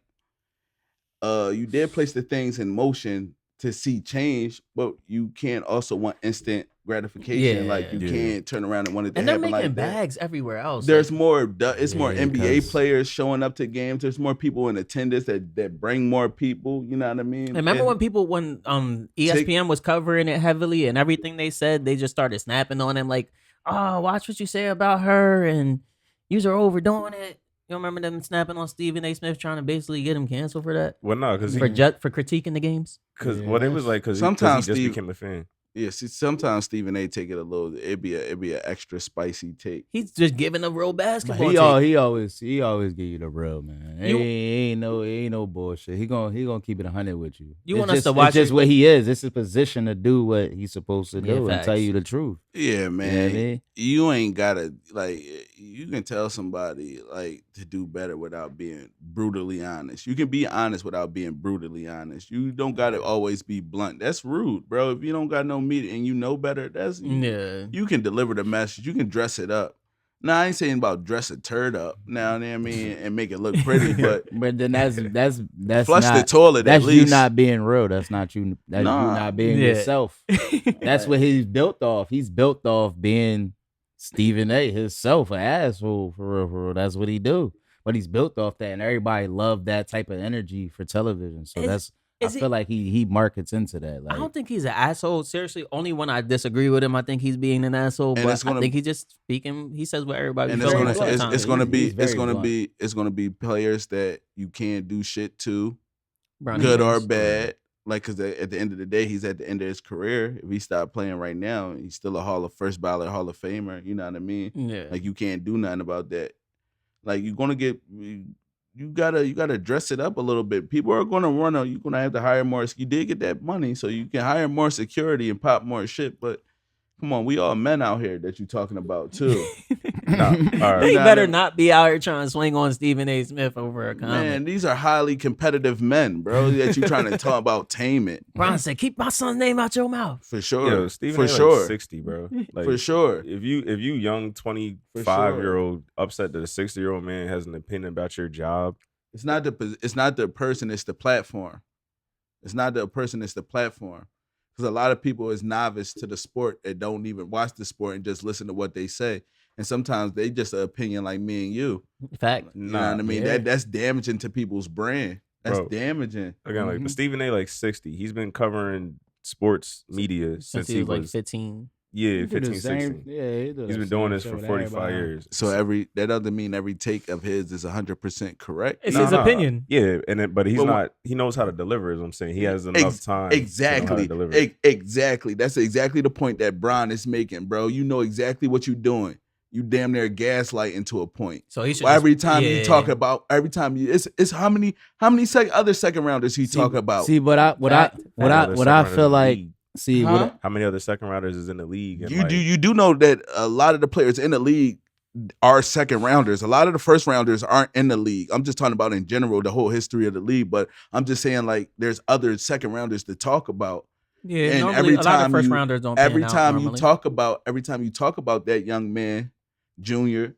you did place the things in motion to see change, but you can't also want instant gratification. Like you can't turn around and want it to and happen they're making like that. bags everywhere else. There's like, more. It's more NBA 'cause- players showing up to games. There's more people in attendance that bring more people. You know what I mean? Remember when ESPN was covering it heavily and everything they said, they just started snapping on him like, "Oh, watch what you say about her and you're overdoing it." You don't remember them snapping on Stephen A. Smith trying to basically get him canceled for that? Well, no, because for critiquing the games. Because it was like because sometimes he just Steve became a fan. Yeah, see, sometimes Stephen A. take it a little. It'd be an extra spicy take. He's just giving a real basketball. He always give you the real, man. Ain't no bullshit. He gonna keep it 100 with you. You want us to watch? It's just what he is. It's his position to do what he's supposed to do and tell you the truth. Yeah, man. You know what I mean? You ain't gotta like. You can tell somebody like to do better without being brutally honest. You can be honest without being brutally honest. You don't gotta always be blunt. That's rude, bro. If you don't got no meat and you know better, that's You can deliver the message. You can dress it up. Now I ain't saying about dress a turd up. Now you know what I mean, and make it look pretty, but then that's flush not, the toilet. That's at least. you not being real. That's not you. That's you not being yourself. That's what he's built off. He's built off being Stephen A. himself, an asshole for real. That's what he do. But he's built off that, and everybody loved that type of energy for television. So I feel like he markets into that. Like, I don't think he's an asshole. Seriously, only when I disagree with him, I think he's being an asshole. And but I think he's just speaking. He says what everybody. And it's gonna be players that you can't do shit to, good or bad. Like, because at the end of the day, he's at the end of his career. If he stopped playing right now, he's still a first ballot Hall of Famer. You know what I mean? Yeah. Like, you can't do nothing about that. Like, you're gonna get. You gotta dress it up a little bit. People are gonna you're gonna have to hire more. You did get that money, so you can hire more security and pop more shit. But come on, we all men out here that you talking about too. They better not be out here trying to swing on Stephen A. Smith over a comment. Man, these are highly competitive men, bro. That you trying to talk about tame it. Brian said, "Keep my son's name out your mouth." For sure. Yo, Stephen for A. sure. Like 60, bro. Like, for sure. If you young 25-year-old upset that a 60-year-old man has an opinion about your job. It's not the person, it's the platform. It's not the person, it's the platform. Because a lot of people is novice to the sport that don't even watch the sport and just listen to what they say. And sometimes they just an opinion like me and you. Fact. You know what I mean? Yeah. That's damaging to people's brand. That's damaging. Again, like Stephen A. like 60. He's been covering sports media since he was like 15. Yeah, 15, 16. Yeah, he's been doing this for 45 years. So that doesn't mean every take of his is 100% correct. It's his opinion. Yeah, but he's not. He knows how to deliver. Is what I'm saying. He has enough time. Exactly. To deliver. Exactly. That's exactly the point that Bron is making, bro. You know exactly what you're doing. You damn near gaslighting to a point. So he should. Every time you talk about, it's how many other second rounders he talk about. See, what I feel like. See, how many other second rounders is in the league? And you do know that a lot of the players in the league are second rounders. A lot of the first rounders aren't in the league. I'm just talking about in general the whole history of the league. But I'm just saying like there's other second rounders to talk about. Yeah, and normally, every a lot time of first rounders don't. Every time you talk about that young man, Junior,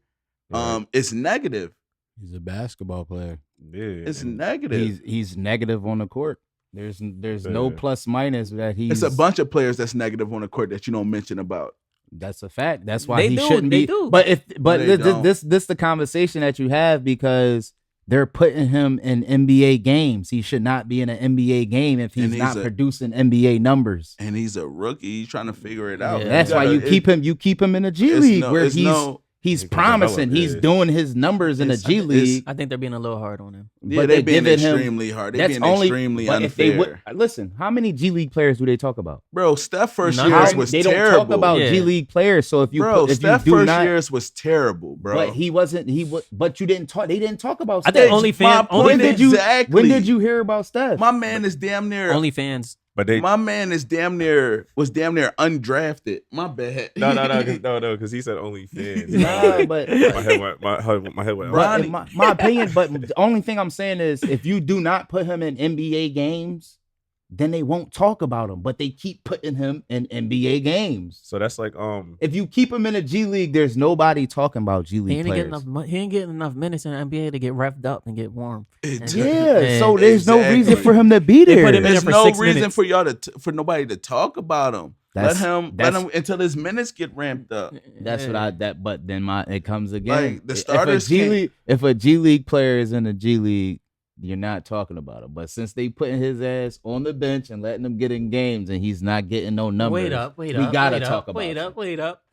it's negative. He's a basketball player. Yeah, it's negative. He's negative on the court. There's no plus minus that he's. It's a bunch of players that's negative on the court that you don't mention about. That's a fact. That's why he shouldn't be. But this the conversation that you have because they're putting him in NBA games. He should not be in an NBA game if he's not producing NBA numbers. And he's a rookie. He's trying to figure it out. Yeah. That's why you keep him in the G League where he's promising. He's doing his numbers in the G League. I think they're being a little hard on him. Yeah, they're being extremely hard. They're being extremely unfair. Listen, how many G League players do they talk about? Bro, Steph first years was terrible. They don't talk about G League players. So if you Steph first years was terrible, bro. But he wasn't. But you didn't talk. They didn't talk about Steph. I think OnlyFans. When did you hear about Steph? My man is damn near OnlyFans. But my man is damn near undrafted. My bad. No, because he said OnlyFans. Nah, but my head went. My opinion. But the only thing I'm saying is, if you do not put him in NBA games, then they won't talk about him, but they keep putting him in NBA games. So that's like If you keep him in a G League, there's nobody talking about G He League ain't players. getting enough. He ain't getting enough minutes in the NBA to get revved up and get warm. Yeah, so there's no reason Exactly. for him to be They there. put him in There's for no 6 reason minutes. for y'all for nobody to talk about him. Let him That's- until his minutes get ramped up. That's what I but then it comes again. Like, the starters if a G League player is in a G League, you're not talking about him. But since they putting his ass on the bench and letting him get in games and he's not getting no numbers, Wait up. we gotta talk about it. Wait up.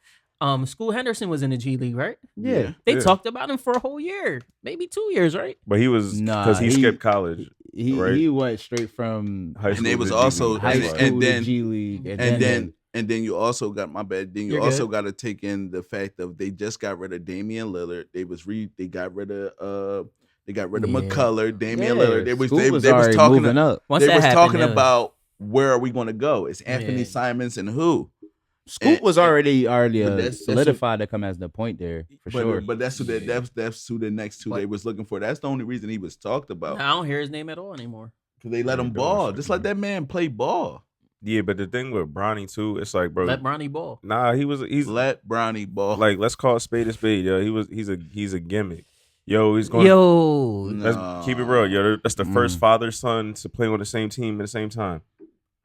School Henderson was in the G League, right? Yeah. They Yeah. talked about him for a whole year, maybe 2 years, right? but he was because he skipped college. Right. He went straight from High school they was to G also- League. high That's school why. and then- to G League, And then you also got my bad. Then you You're also good. got to take in the fact of they just got rid of Damian Lillard. They got rid of Yeah. McCullough, Damian Yeah, Lillard. They was already talking moving up. Once they that was happened, talking it was- about where are we going to go? It's Anthony Yeah. Simons and who? Scoop was already but that's solidified to come as the point there for sure. But that's who that's who the next two they was looking for. That's the only reason he was talked about. I don't hear his name at all anymore. Because they let Yeah, him he doing ball. shit, Just let that man play ball. Yeah, but the thing with Bronny too, it's like, bro, Let Bronny ball. nah, he's Let Bronny ball. like, let's call a spade a spade, yo. He's a gimmick. Yo, he's going. Yo, Let's keep it real, yo. That's the first father son to play on the same team at the same time.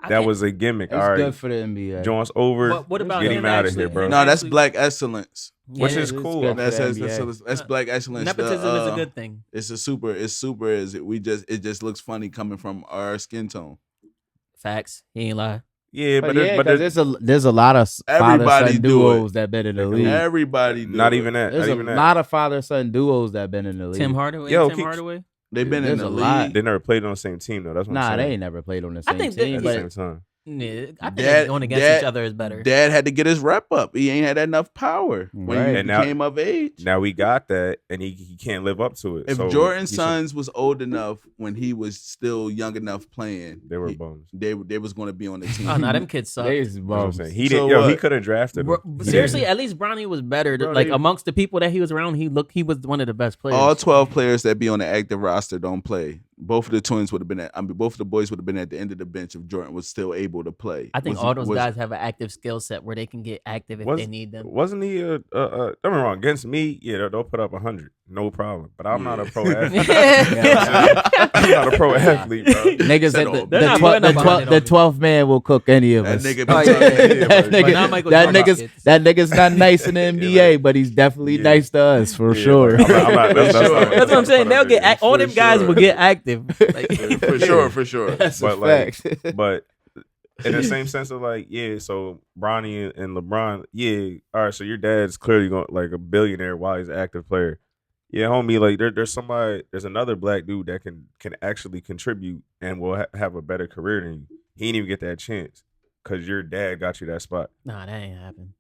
That was a gimmick. It's All right, good for the NBA. Jones over. What about get him him out of actually? here, bro. No, that's Actually- black excellence. Which Yeah, is it's cool. good. That's for the that's, NBA. that's black excellence. Nepotism The, is a good thing. It's super. It just looks funny coming from our skin tone. Facts. He ain't lie. Yeah, But but there's a lot of Everybody father-son do duos that been in the league. Everybody, do not it. even that. There's Not a even that. lot of father-son duos that been in the league. Tim Hardaway. Yo, Tim keep- Hardaway. They've been There's in the a lot. league. They never played on the same team though. That's what Nah, I'm they saying. ain't never played on the I same think team. At But the same time. Yeah, I think Dad- going against Dad- each other is better. Dad had to get his rep up. He ain't had enough power when Right. he And now- became of age. Now we got that, and he can't live up to it. If so Jordan's he should- sons was old enough when he was still young enough playing, they were bums. they was going to be on the team. Oh, no, them kids suck. There's That's what I'm bums. saying. He So didn't. Yo, he what? could have drafted him. Bro, seriously, at least Bronny was better. Bro, Like they- amongst the people that he was around, he was one of the best players. All 12 players that be on the active roster don't play. Both of the twins would have been both of the boys would have been at the end of the bench if Jordan was still able to play. I think Was- all those was- guys have an active skill set where they can get active if Was- they need them. Wasn't he don't get me wrong, against me? Yeah, they'll put up 100, no problem. But I'm not a pro athlete. I'm not a pro athlete, bro. Niggas Said at the, all- They're not putting up 100 on the you. 12th man will cook any of That us. nigga Oh, be yeah, talking- yeah, that But not Michael that Jordan nigga's kids. that nigga's not nice in the NBA, but he's definitely Yeah. nice to us for Yeah, sure. I'm not- that's sure. not- That's what I'm saying. They'll get all them For guys sure. will get active. Like, for sure. That's But a like, fact. but in the same sense of like, yeah, so Bronny and LeBron, yeah, all right, so your dad's clearly going like a billionaire while he's an active player. Yeah, homie, like there's another black dude that can actually contribute and will have a better career than you. He didn't even get that chance because your dad got you that spot. nah, that ain't happen.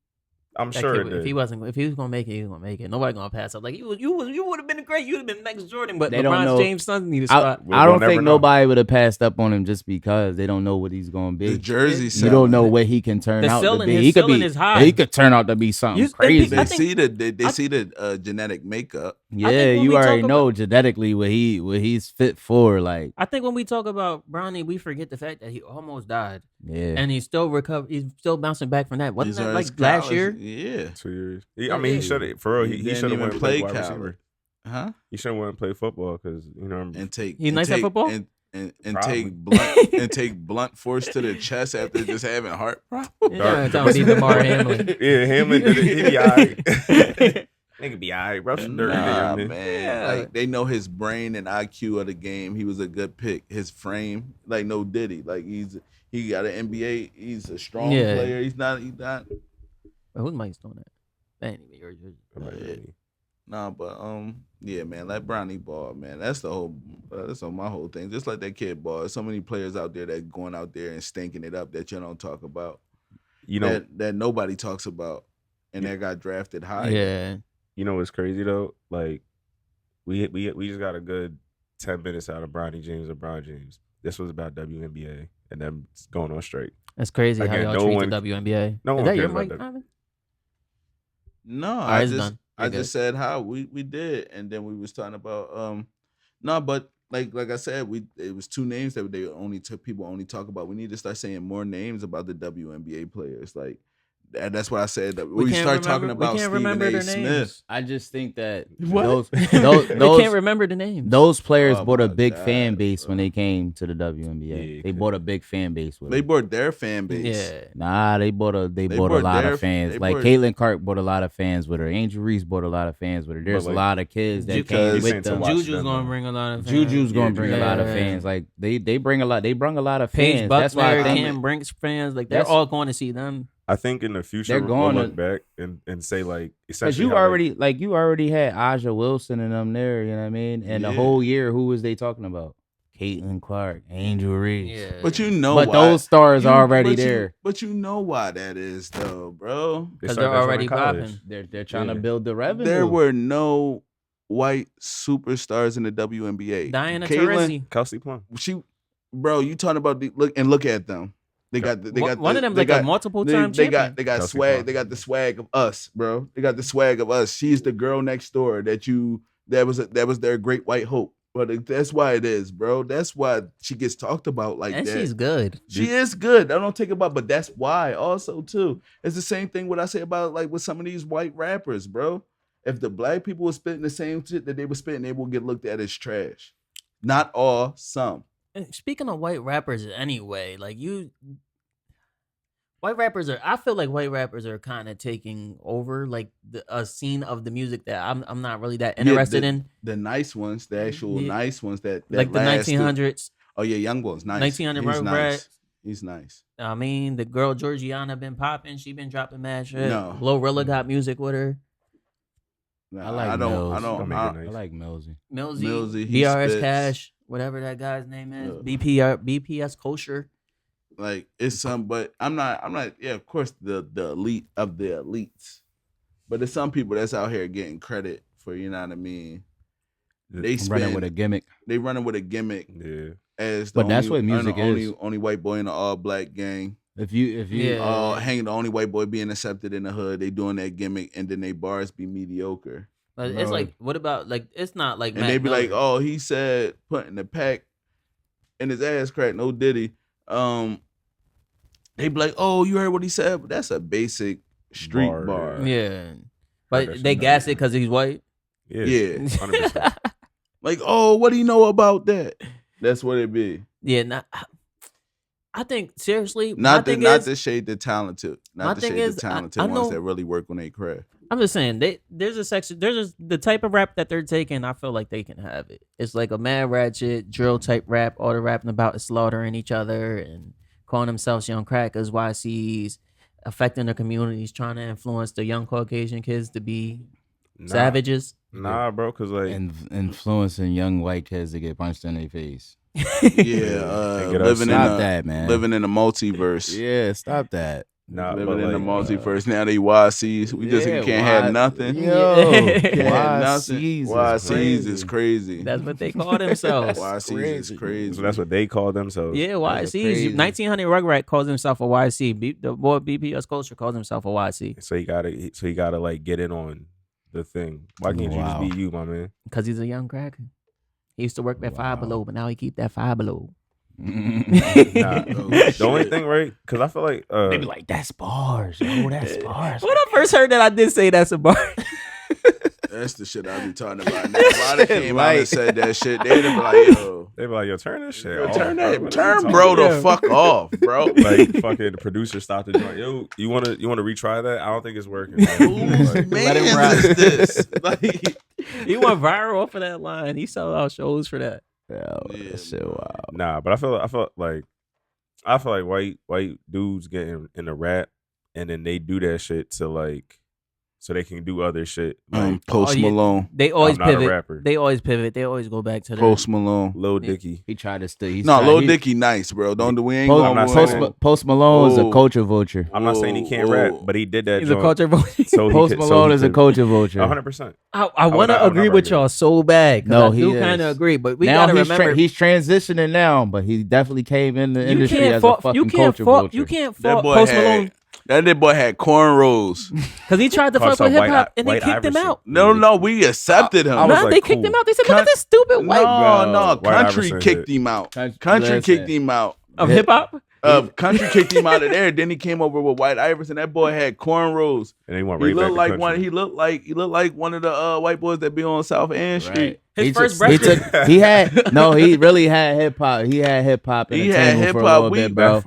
I'm That sure kid it would- did. if he was gonna make it, he was gonna make it. Nobody gonna pass up. Like you would have been great. You'd have been next Jordan, but They don't LeBron know. James' son need a spot. We'll I don't never think know. nobody would have passed up on him just because they don't know what he's going to be. The jersey You selling. don't know what he can turn The out to ceiling- be. his He could ceiling be. is high. He could turn out to be something You- crazy. They I think- see the genetic makeup. Yeah, when you we already talk know genetically what he's fit for. Like, I think when we talk about Bronny, we forget the fact that he almost died yeah, and he's still recovered. He's still bouncing back from that. Wasn't These that are like his last college- year? Yeah. 2 years. I mean, he should have for real. He didn't should have even went and play played wide college. receiver. Huh? He should have went and played football because And take He and nice at take- football? and Probably. take blunt force to the chest after just having heart problems. Yeah, talking about Damar Hamlin. yeah, Hamlin did it. He be alright. Nigga be alright, bro. Some dirty Nah, nigga, man. Like they know his brain and IQ of the game. He was a good pick. His frame, like no Diddy. Like he got an NBA. He's a strong Yeah. player. He's not. Wait, who's Mike's doing that? Anyway, Nah, but yeah, man. Let Bronny ball, man. That's the whole. That's my whole thing. Just like that kid ball. There's so many players out there that going out there and stinking it up that you don't talk about. You know, that nobody talks about, and that got drafted high. yeah. you know what's crazy though? Like we just got a good 10 minutes out of Bronny James and LeBron James. This was about WNBA and them going on straight. That's crazy Again, how no y'all treat one- the WNBA. no Is one that your cares about mic, that. Ivan? No, right, it's done. I You're just said how we did, and then we was talking about no, but like I said, it was 2 names that they only took people only talk about. We need to start saying more names about the WNBA players. Like that's what I said. That we start talking about Stephen A. Smith. I just think that What? We can't remember the names. Those players Oh bought a my big God, fan base bro. when they came to the WNBA. Yeah, They bought a big fan base with They them. bought their fan base. Yeah. Nah, they bought a bought lot their- of fans. they Like bought- Caitlin Clark bought a lot of fans with her. Angel Reese bought a lot of fans with her. There's like, a lot of kids that because- came with Saying to them. watch Juju's them, gonna though. bring a lot of fans. Juju's gonna bring a lot of Yeah. fans. Like they brung a lot of Paige fans. That's why I Buckner, think Cam Brinks fans, like they're That's- all going to see them. I think in the future They're we'll going look to- back and say like because essentially you how, already had Aja Wilson and them there. You know what I mean? And the Yeah. whole year, who was they talking about? Caitlin Clark, Angel Reese. Yeah. But you know, But why, those stars are already but you- there. But you know why that is, though, bro. because started they're that already in college. popping. They're trying to Yeah. build the revenue. There were no white superstars in the WNBA. Diana Caitlin, Taurasi. Kelsey Plum. bro, you talking about look at them. They got One of them they like got, a multiple they, time they champion. got Kelsey swag. Plum. They got the swag of us, bro. They got the swag of us. She's the girl next door that was their great white hope. But that's why it is, bro. That's why she gets talked about like and that. she's good. She is good. I don't take it about, but that's why also too. It's the same thing what I say about like with some of these white rappers, bro. If the black people were spitting the same shit that they were spitting, they will get looked at as trash. Not all, some. And speaking of white rappers, anyway, white rappers I feel like white rappers are kind of taking over like a scene of the music that I'm not really that interested in. The nice ones, the actual Yeah. nice ones that Like the lasted. 1900s. Oh yeah, Young Boy's nice. 1900 He's Rough nice. Rat. He's nice. I mean, the girl Georgiana been popping. She been dropping mad shit. No. Glorilla got music with her. Nah, I like I don't. Mills. I don't. Don't make I, it nice. I like Millsy. Millsy, he BRS spits. Cash, whatever that guy's name is. Yeah. BPS Kosher. Like it's some, but I'm not. Yeah, of course the elite of the elites, but there's some people that's out here getting credit for, you know what I mean. They Running with a gimmick. They running with a gimmick Yeah. as the But that's only, what music is. only white boy in the all black gang. If you Yeah. Hanging the only white boy being accepted in the hood. They doing that gimmick, and then they bars be mediocre. But it's No. like, what about like? It's not like. And Mac they be like, Miller. "Oh, he said putting the pack in his ass crack." No Diddy. They be like, "Oh, you heard what he said?" But that's a basic street Bar, bar. Yeah, that but shit they down. gas it because he's white. Yeah. Yeah. 100%. Like, "Oh, what do you know about that?" That's what it be. Yeah, I think seriously. my Not thing not is, to shade the talented, my not to thing shade is, the talented I ones know- that really work on their craft. I'm just saying there's a section. There's the type of rap that they're taking. I feel like they can have it. It's like a mad ratchet drill type rap. All they're rapping about is slaughtering each other and calling themselves young crackers, YCs, affecting their communities, trying to influence the young Caucasian kids to be savages. Nah, bro, because like and influencing young white kids to get punched in their face. Yeah, Take it living in Stop a that, man. living in a multiverse. Yeah, stop that. nah, but Living in the like, multiverse. Now they YCs. We just Yeah, can't have nothing. Yo, Can't have nothing. YCs is YCs is crazy. That's what they call themselves. YCs is crazy. so that's what they call themselves. Yeah, That's YCs. crazy. 1900 Rugrat calls himself a YC. The boy BPS Culture calls himself a YC So you gotta like get in on the thing. Why can't Wow. you just be you, my man? because he's a young cracker. He used to work at Five Wow. Below, but now he keep that Five Below. Nah. Oh, The only shit. thing, right? Because I feel like They be like, that's bars, yo, that's bars. When I first heard that, I did say that's a bar. That's the shit I be talking about. Now, if I came out and Right. said that shit, they'd be like, "Yo, they be like, yo, turn this shit off. turn bro. that, What turn are you bro talking the fuck off, bro." Like fucking the producer stopped the joint. Yo, you wanna retry that? I don't think it's working. Man. Whose Like, Let him man's rock. is this? Like, He went viral off of that line. He sold out shows for that. Yo, Yeah, that shit, wow. nah, but I feel like white dudes get in the rap and then they do that shit to like so they can do other shit. Like Post Oh, yeah. Malone, They always I'm not a pivot. rapper. They always pivot. They always go back to the Post Malone. Lil Dicky. He tried to stay. No, Lil Dicky, nice, bro. Don't do we ain't Post, going. not with- saying- Post Malone is a Oh. culture vulture. I'm not saying he can't Whoa, rap, whoa. but he did that He's a joint. culture vote. So he Post could- so Malone he is a could- culture vulture. 100%. I want to would agree never with agree. y'all so bad. 'cause No, I do he kind of is. agree, but we now gotta remember he's transitioning now, but he definitely came in the you industry can't as fault. a fucking You can't culture fault. vulture. You can't That fault boy Post had- Malone. That boy had cornrows. Because he tried to fuck with hip hop and they kicked him out. No, we accepted him. They kicked him out. They said, look at this stupid white bro. No, Country kicked him out. Country kicked him out. Of hip hop? Country kicked him out of there. Then he came over with White Iverson. That boy had cornrows. And he looked like one. He looked like one of the white boys that be on South End Street. His first breakfast. He really had hip hop. He had hip hop. He had hip hop. Bro.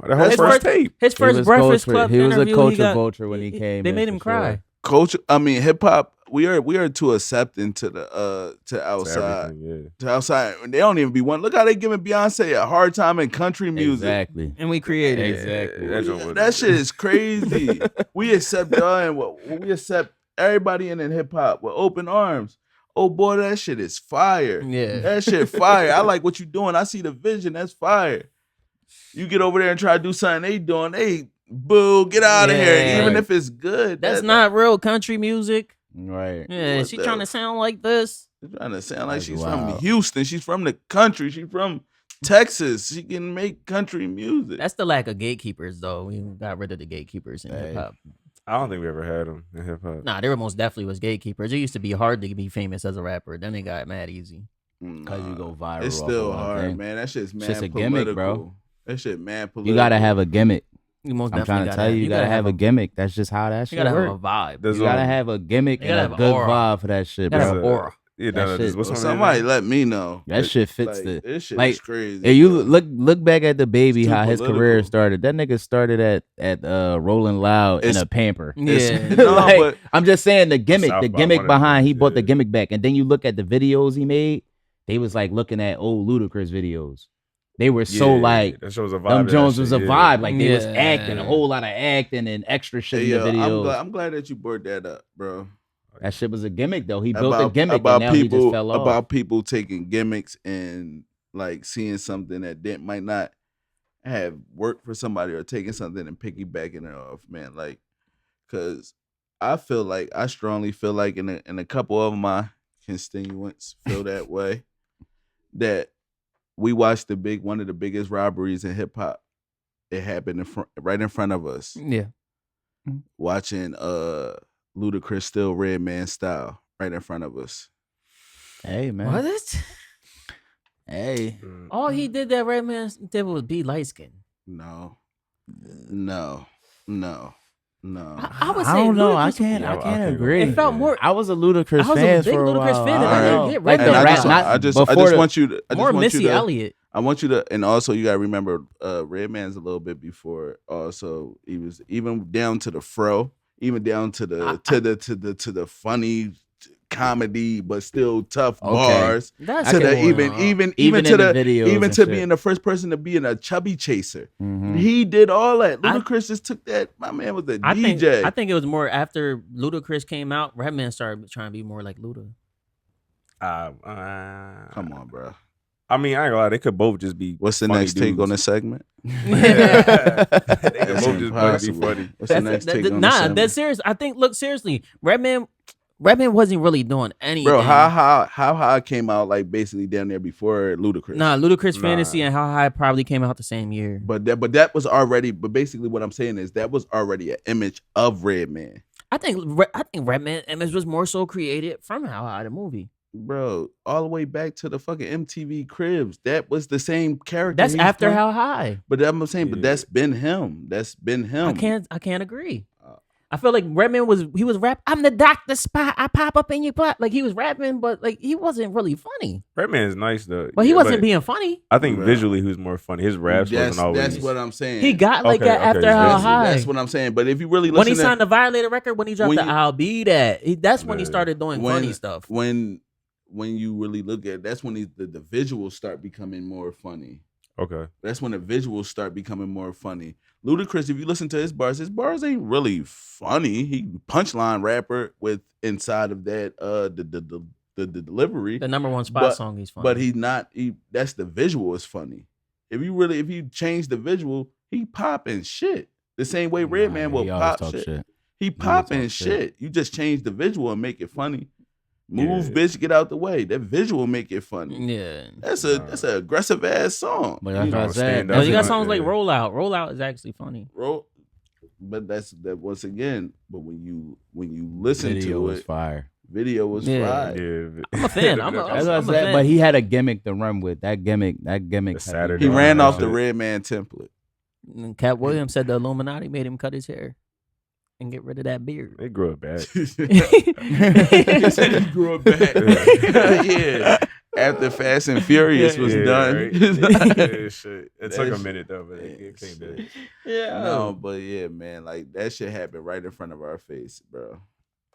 His first Breakfast Club He was a interview, culture vulture when he came. They made him cry. Hip hop. We are too accepting to the to outside. To outside. They don't even be one. Look how they giving Beyonce a hard time in country music. Exactly. And we created exactly. That shit is crazy. We accept y'all and we accept everybody in hip hop with open arms. Oh boy, that shit is fire. Yeah. That shit fire. I like what you doing. I see the vision. That's fire. You get over there and try to do something they doing. They boo, get out of here. Even if it's good. That's not real country music. Right. Yeah, she trying to sound like this. She's trying to sound like she's from Houston. She's from the country. She's from Texas. She can make country music. That's the lack of gatekeepers, though. We got rid of the gatekeepers in hip hop. I don't think we ever had them in hip hop. Nah, there most definitely was gatekeepers. It used to be hard to be famous as a rapper. Then they got mad easy. Because you go viral. It's still hard, man. That shit's mad just a political. Gimmick, bro. That shit mad political. You gotta have a gimmick. I'm trying to tell you, you gotta have a gimmick. That's just how that shit works. You gotta have a vibe. You gotta have a gimmick and a good vibe for that shit, bro. You gotta have an aura. Yeah, somebody let me know. That shit fits this shit is crazy. If you look back at the baby, how his career started. That nigga started at Rolling Loud in a pamper. Yeah. I'm just saying the gimmick behind he brought the gimmick back. And then you look at the videos he made, they was like looking at old Ludacris videos. They were so like that show was a vibe. Them Jones was a vibe. Like they was acting, a whole lot of acting and extra shit in the videos. I'm glad that you brought that up, bro. That shit was a gimmick though. He built a gimmick and now he just fell off. About people taking gimmicks and like seeing something that might not have worked for somebody or taking something and piggybacking it off, man. Like, cause I strongly feel like in a couple of my constituents feel that way. That we watched one of the biggest robberies in hip hop. It happened right in front of us. Yeah. Watching Ludacris still Redman style right in front of us. Hey man. What? Hey. All he did that Redman did was be light skinned. No. I would say I don't know. I Ludacris can't agree. It felt more. I was a Ludacris fan I was a big for a Ludacris while. fan, and I didn't get Like Redman. the rap, I just want you to more Missy Elliott. I want you to, and also you gotta remember, Redman's a little bit before. Also, he was even down to the fro, even down to the funny comedy, but still tough bars. That's to the even to the videos even and to shit. being the first person to be in a chubby chaser. Mhm. He did all that. Ludacris just took that. My man was a DJ. I think it was more after Ludacris came out. Redman started trying to be more like Luda. Come on, bro. I mean, I ain't gonna lie. They could both just be. What's the funny next take dudes. on this segment? They could That's both just be impossible. funny. What's the next take on this segment? That's serious. I think. Look, seriously, Redman wasn't really doing anything. Bro, how high came out like basically down there before Ludacris? Nah, Ludacris Fantasy and How High probably came out the same year. But that was already. But basically, what I'm saying is that was already an image of Redman. I think Redman image was more so created from How High the movie. Bro, all the way back to the fucking MTV Cribs. That was the same character. That's after How High. But I'm saying, but that's been him. That's been him. I can't agree. I feel like Redman was rap. I'm the Dr. Spot. I pop up in your butt. Like he was rapping, but like he wasn't really funny. Redman's nice though. But he wasn't being funny. I think visually he was more funny. His raps wasn't always. That's what I'm saying. He got like that after How High. That's what I'm saying. But if you really listen when he signed the Violator record, when he dropped I'll Be That, that's when he started doing funny stuff. When you really look at it, that's when the visuals start becoming more funny. Okay. That's when the visuals start becoming more funny. Ludacris, if you listen to his bars ain't really funny. He punchline rapper with inside of that the delivery. The number one spot song he's funny. But he's not that's the visual is funny. If you change the visual, he popping shit. The same way Redman will pop shit. He popping shit. You just change the visual and make it funny. Move, bitch, get out the way. That visual make it funny. Yeah, that's an aggressive ass song. But that's what I'm saying. You got songs like Roll Out. Roll Out is actually funny. but that's that once again. But when you listen Video to was it, fire. video was Yeah. fire. Yeah, I'm a fan. I'm That's what I I'm a said, fan. but he had a gimmick to run with. That gimmick. The Saturday He Yeah, ran that off the shit. Redman template. And Cat Williams said the Illuminati made him cut his hair and get rid of that beard. They grew it back. He said he grew it back. Yeah. After Fast and Furious was done. Right? Yeah, shit. It took a That minute though, but shit- it came back. Yeah. No, but yeah, man, like that shit happened right in front of our face, bro.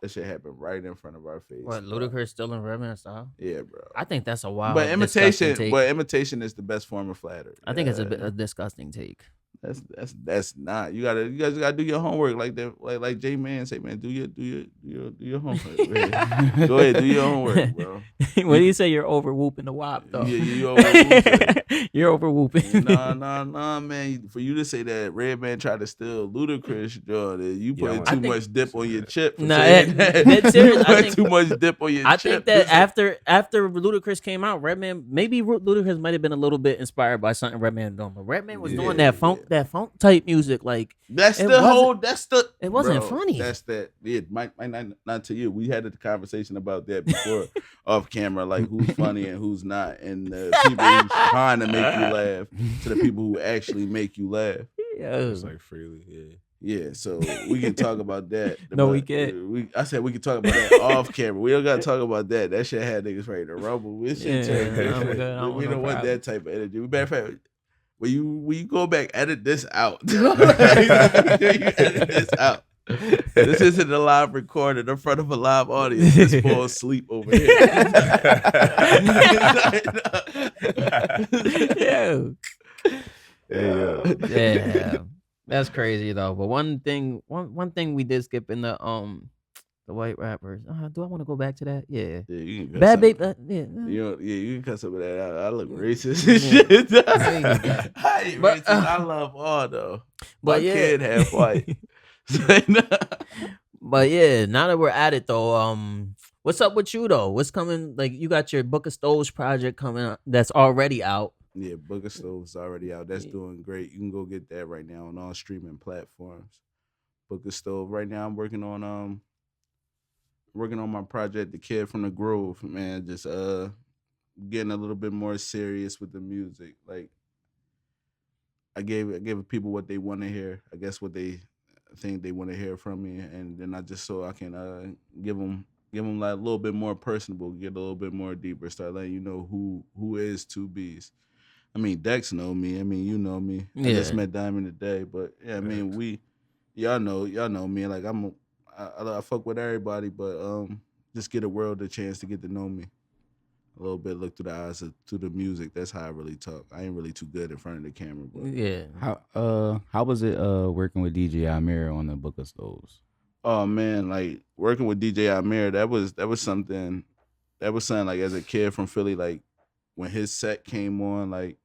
That shit happened right in front of our face. What, bro. Ludacris still in Redman style? Yeah, bro. I think that's a wild. But disgusting imitation, take. but imitation is the best form of flattery. I think it's a disgusting take. That's not. You guys gotta do your homework like that. Like J Man say, man, do your homework. Man. Go ahead, do your homework, bro. When you say you're over whooping the WAP though, Yeah, you over you're over whooping. Nah, man. For you to say that Redman tried to steal Ludacris, Jordan, you Yeah, put I too think- much dip on your chip. For Nah, saying that's serious. You I put think- too much dip on your I chip. think that after Ludacris came out, Redman maybe Ludacris might have been a little bit inspired by something Redman doing, but Redman was doing that funk type music. Like That's it the whole. wasn't- That's the. it wasn't Bro, funny. That's that. Yeah, might not to you. We had a conversation about that before off camera, like who's funny and who's not, and the people who's trying to make you laugh to the people who actually make you laugh. It's like freely, yeah. Yeah, so we can talk about that. No, we But can't. I said we can talk about that off camera. We don't got to talk about that. That shit had niggas ready to rumble. We shit Yeah, changed. I'm good. I don't We want don't no want problem. that type of energy. Matter of fact, when you go back, edit this out. You edit this out. This isn't a live recording in front of a live audience. Just fall asleep over here. Yeah. Yeah. That's crazy though. But one thing we did skip in the white rappers. Do I want to go back to that? Yeah. Yeah, you can cut Bad some- baby. you can cut some of that out. I look Yeah. racist and shit. Yeah. I ain't But, racist. I love all though. But My yeah. kid half white. But yeah, now that we're at it though, what's up with you though? What's coming? Like you got your Book of Stoves project coming up that's already out. Yeah, Booger Stove's already out. That's doing great. You can go get that right now on all streaming platforms. Booger Stove. Right now I'm working on my project, The Kid from the Grove, man. Just getting a little bit more serious with the music. Like I gave people what they want to hear. I guess what they think they want to hear from me, and then I just so I can give them like a little bit more personable, get a little bit more deeper, start letting you know who is 2Bs. I mean, Dex know me. I mean, you know me. I just Yeah. met Diamond today, but yeah, I mean, y'all know me. Like I fuck with everybody, but just get a world a chance to get to know me a little bit. Look through the eyes to the music. That's how I really talk. I ain't really too good in front of the camera, but Yeah. How was it working with DJ Amir on the Book of Stoves? oh man, like working with DJ Amir, that was something. That was something like as a kid from Philly, like when his set came on, like.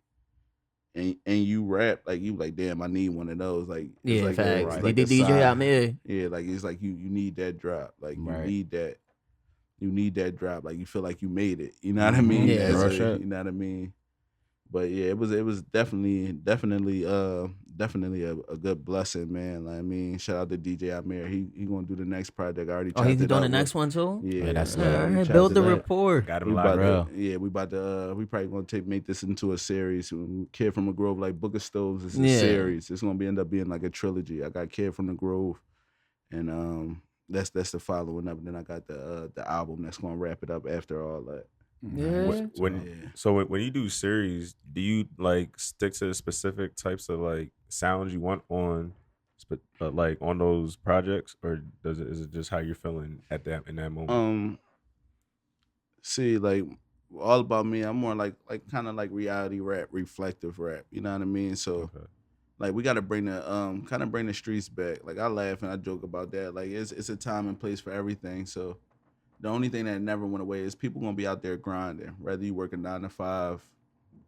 And you rap like you like damn I need one of those like it's Yeah, like facts. it's like The a DJ sign. out there. Yeah, like it's like you need that drop. Like Right. you need that drop. Like you feel like you made it. You know what I mean? Yeah. As Rush a- up. you know what I mean? But yeah, it was definitely a good blessing, man. Like, I mean, shout out to DJ Amir. He gonna do the next project. I already Oh, he's chopped it doing up the with- next one too. Yeah, that's I lit. already Alright, chopped build it the up. rapport. Got him We locked about up. to, yeah, we probably gonna make this into a series. Kid from the Grove, like Book of Stoves, is a Yeah. series. It's gonna end up being like a trilogy. I got Kid from the Grove, and that's the following up. And then I got the album that's gonna wrap it up after all that. Yeah. When you do series, do you like stick to specific types of like sounds you want on, like on those projects, or is it just how you're feeling at that in that moment? See, like All About Me, I'm more like kind of like reality rap, reflective rap. You know what I mean? So. Okay. Like we gotta bring the kind of bring the streets back. Like I laugh and I joke about that. Like it's a time and place for everything. So the only thing that never went away is people gonna be out there grinding. Whether you working 9 to 5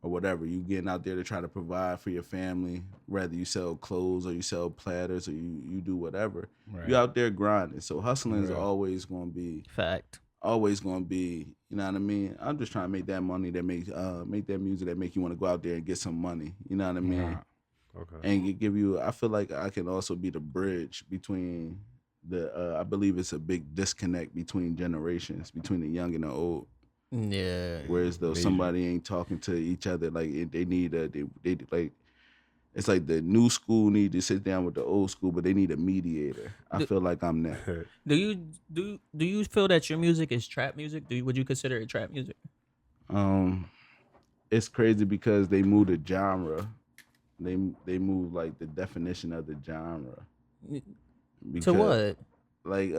or whatever, you getting out there to try to provide for your family. Whether you sell clothes or you sell platters or you do whatever, you out there grinding. So hustling is always gonna be Fact. you know what I mean? I'm just trying to make that money that make that music that make you want to go out there and get some money. You know what I mean? and give you. I feel like I can also be the bridge between the. I believe it's a big disconnect between generations, between the young and the old. Yeah. Whereas though somebody ain't talking to each other, like they need a they like. It's like the new school need to sit down with the old school, but they need a mediator. I feel like I'm that. Do you feel that your music is trap music? Would you consider it trap music? It's crazy because they move the genre. They move like the definition of the genre. To what? Like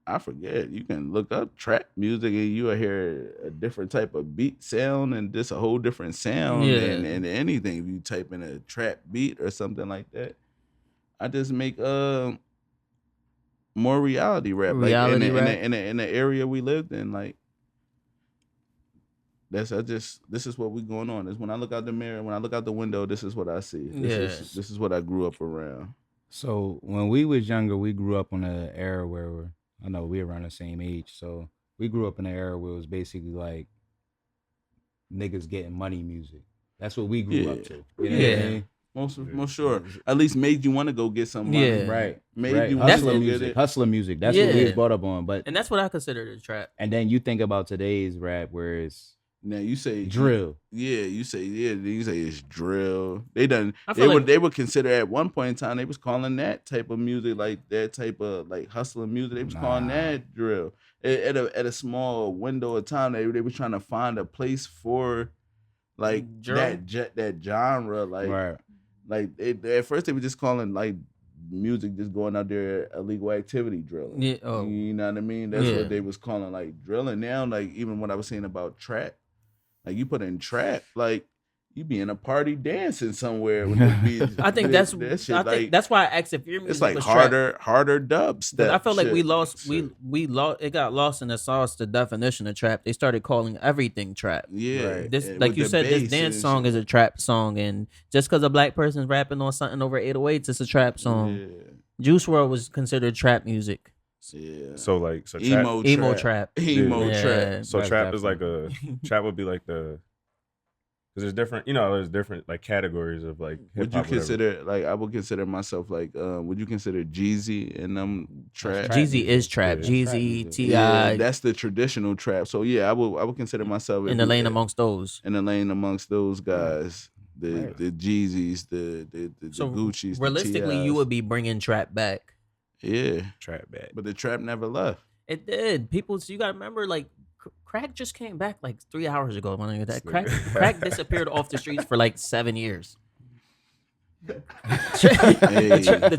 I forget. You can look up trap music and you will hear a different type of beat sound and just a whole different sound and anything. If you type in a trap beat or something like that, I just make more reality rap. Reality rap in the area we lived in. Like this is what we going on. Is when I look out the mirror, when I look out the window, this is what I see. This is what I grew up around. So when we was younger, we grew up in an era where I know we're around the same age, so we grew up in an era where it was basically like niggas getting money music. That's what we grew up to. You know what I mean? Most sure. At least made you want to go get some money. Yeah. Right. Made you hustler want to music. get it. Hustler music. That's what we was brought up on. And that's what I consider the trap. And then you think about today's rap where it's now you say drill. You say it's drill. They would consider at one point in time they was calling that type of music, like that type of like hustling music. They was calling that drill. At a small window of time, they were trying to find a place for like that genre. Like at first they were just calling like music just going out there illegal activity drilling. Yeah, you know what I mean? That's what they was calling like drilling. Now, like even what I was saying about trap. Like you put in trap, like you be in a party dancing somewhere with the beats. I think that's why I asked if your music it's like was harder dubstep. I felt like we lost it got lost in the sauce, the definition of trap. They started calling everything trap. Yeah. Right. This like you said, this dance song is a trap song, and just because a black person's rapping on something over 808s, it's a trap song. Yeah. Juice WRLD was considered trap music. Yeah. So emo trap. So trap is like trap would be like because there's different, there's different like categories of like hip-hop. Would you consider like I would consider myself like would you consider Jeezy and trap? Jeezy is trap. Jeezy, T.I. Yeah, that's the traditional trap. So yeah, I would consider myself in the lane amongst those. In the lane amongst those guys. The Jeezys, the Gucci's. Realistically, the you would be bringing trap back. Yeah, trap back. But the trap never left. It did. People, so you gotta remember, like crack just came back like 3 hours ago. When that crack disappeared off the streets for like 7 years. The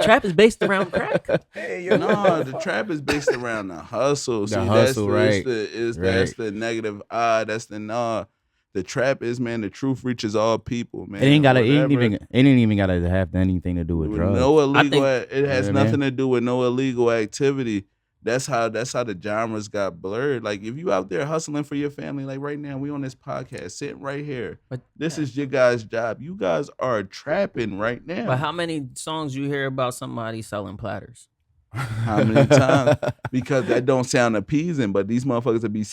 trap is based around crack. No, the trap is based around the hustle. That's the negative eye. That's the nah. The trap is, man, the truth reaches all people, man. It ain't even gotta have anything to do with drugs. No illegal. It has nothing to do with no illegal activity. That's how the genres got blurred. Like if you out there hustling for your family, like right now, we on this podcast sitting right here. But this is your guys' job. You guys are trapping right now. But how many songs you hear about somebody selling platters? How many times? Because that don't sound appeasing, but these motherfuckers that be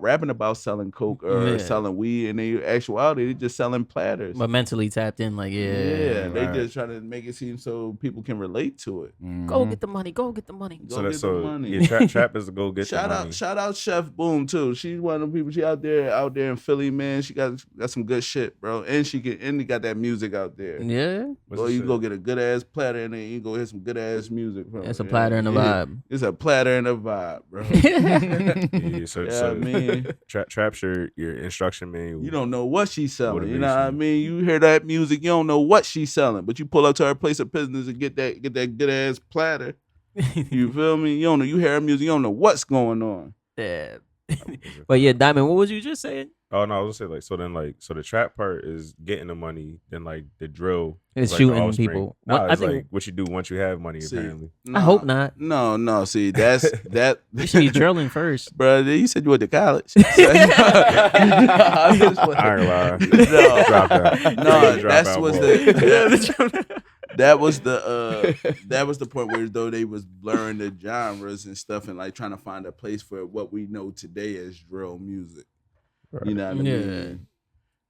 rapping about selling coke or selling weed, and in actuality, they just selling platters. But mentally tapped in, like they just trying to make it seem so people can relate to it. Mm-hmm. Go get the money. Go get the money. The money. Yeah, trap is to go get the money. Shout out Chef Boom too. She's one of them people. She out there in Philly, man. She got some good shit, bro, and she got that music out there. Yeah. Well, you go get a good ass platter, and then you go hear some good ass music. Bro. It's a platter and a vibe. It's a platter and a vibe, bro. I mean, trap's your instruction manual. You don't know what she's selling. You know what I mean? You hear that music, you don't know what she's selling, but you pull up to her place of business and get that good ass platter. You feel me? You don't know. You hear her music, you don't know what's going on. Yeah. But yeah, Diamond, what was you just saying? Oh no, I was gonna say so the trap part is getting the money, then like the drill is like shooting people. I think like what you do once you have money, apparently. I hope not. No. See, that's that. You should be drilling first, bro. You said you went to college. I ain't lie. That was the point where though they was blurring the genres and stuff and like trying to find a place for what we know today as drill music. Right. You know what I mean?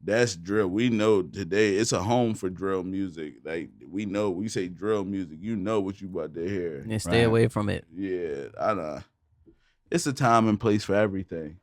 That's drill. We know today it's a home for drill music. Like we know, we say drill music, you know what you about to hear. And stay away from it. Yeah, I know. It's a time and place for everything.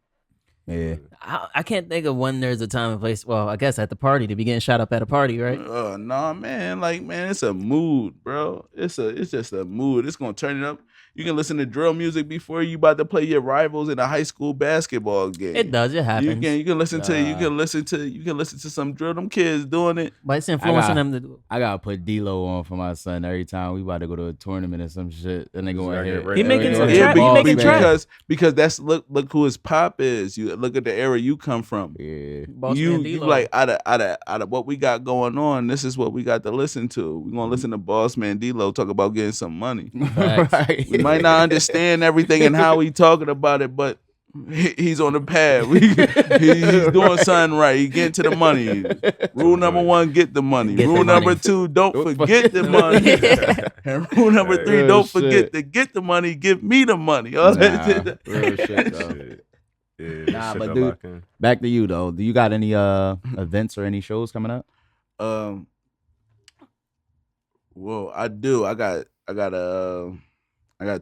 Yeah. I can't think of when there's a time and place. Well, I guess at the party to be getting shot up at a party, right? Nah, man. Like, man, it's a mood, bro. It's just a mood. It's gonna turn it up. You can listen to drill music before you about to play your rivals in a high school basketball game. It does. It happens. You can listen to some drill. Them kids doing it. But it's influencing them to do it. I gotta put D-Lo on for my son every time we about to go to a tournament or some shit. And they go ahead. He making some Yeah, trap. He making trap. because that's look who his pop is. You look at the era you come from. Yeah. You like out of what we got going on. This is what we got to listen to. We gonna listen to Boss Man D-Lo talk about getting some money. Right. We might not understand everything and how he talking about it, but he's on the path. He's doing something right. He getting to the money. Rule number 1, get the money. Rule number 2, don't forget the money. And rule number 3, don't forget to get the money. Give me the money. Real shit, though. Yeah, but dude, back to you though. Do you got any events or any shows coming up? Well, I do. I got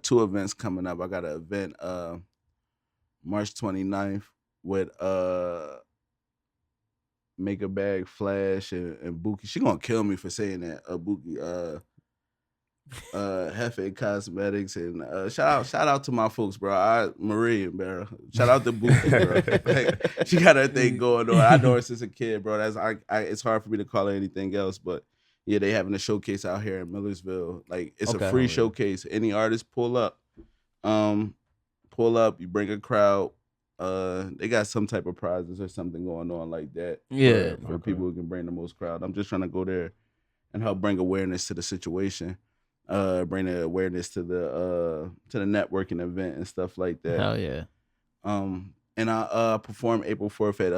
2 events coming up. I got an event March 29th with Make a Bag, Flash, and Buki. She gonna kill me for saying that. Buki, Hefe Cosmetics, and shout out to my folks, bro. Marie, bro. Shout out to Buki, bro. Like, she got her thing going on. I know her since a kid, bro. It's hard for me to call her anything else, but yeah, they having a showcase out here in Millersville. Like, it's a free showcase. Any artist pull up. You bring a crowd. They got some type of prizes or something going on like that. Yeah, for people who can bring the most crowd. I'm just trying to go there and help bring awareness to the situation. Bring the awareness to the networking event and stuff like that. Hell yeah. And I perform April 4th at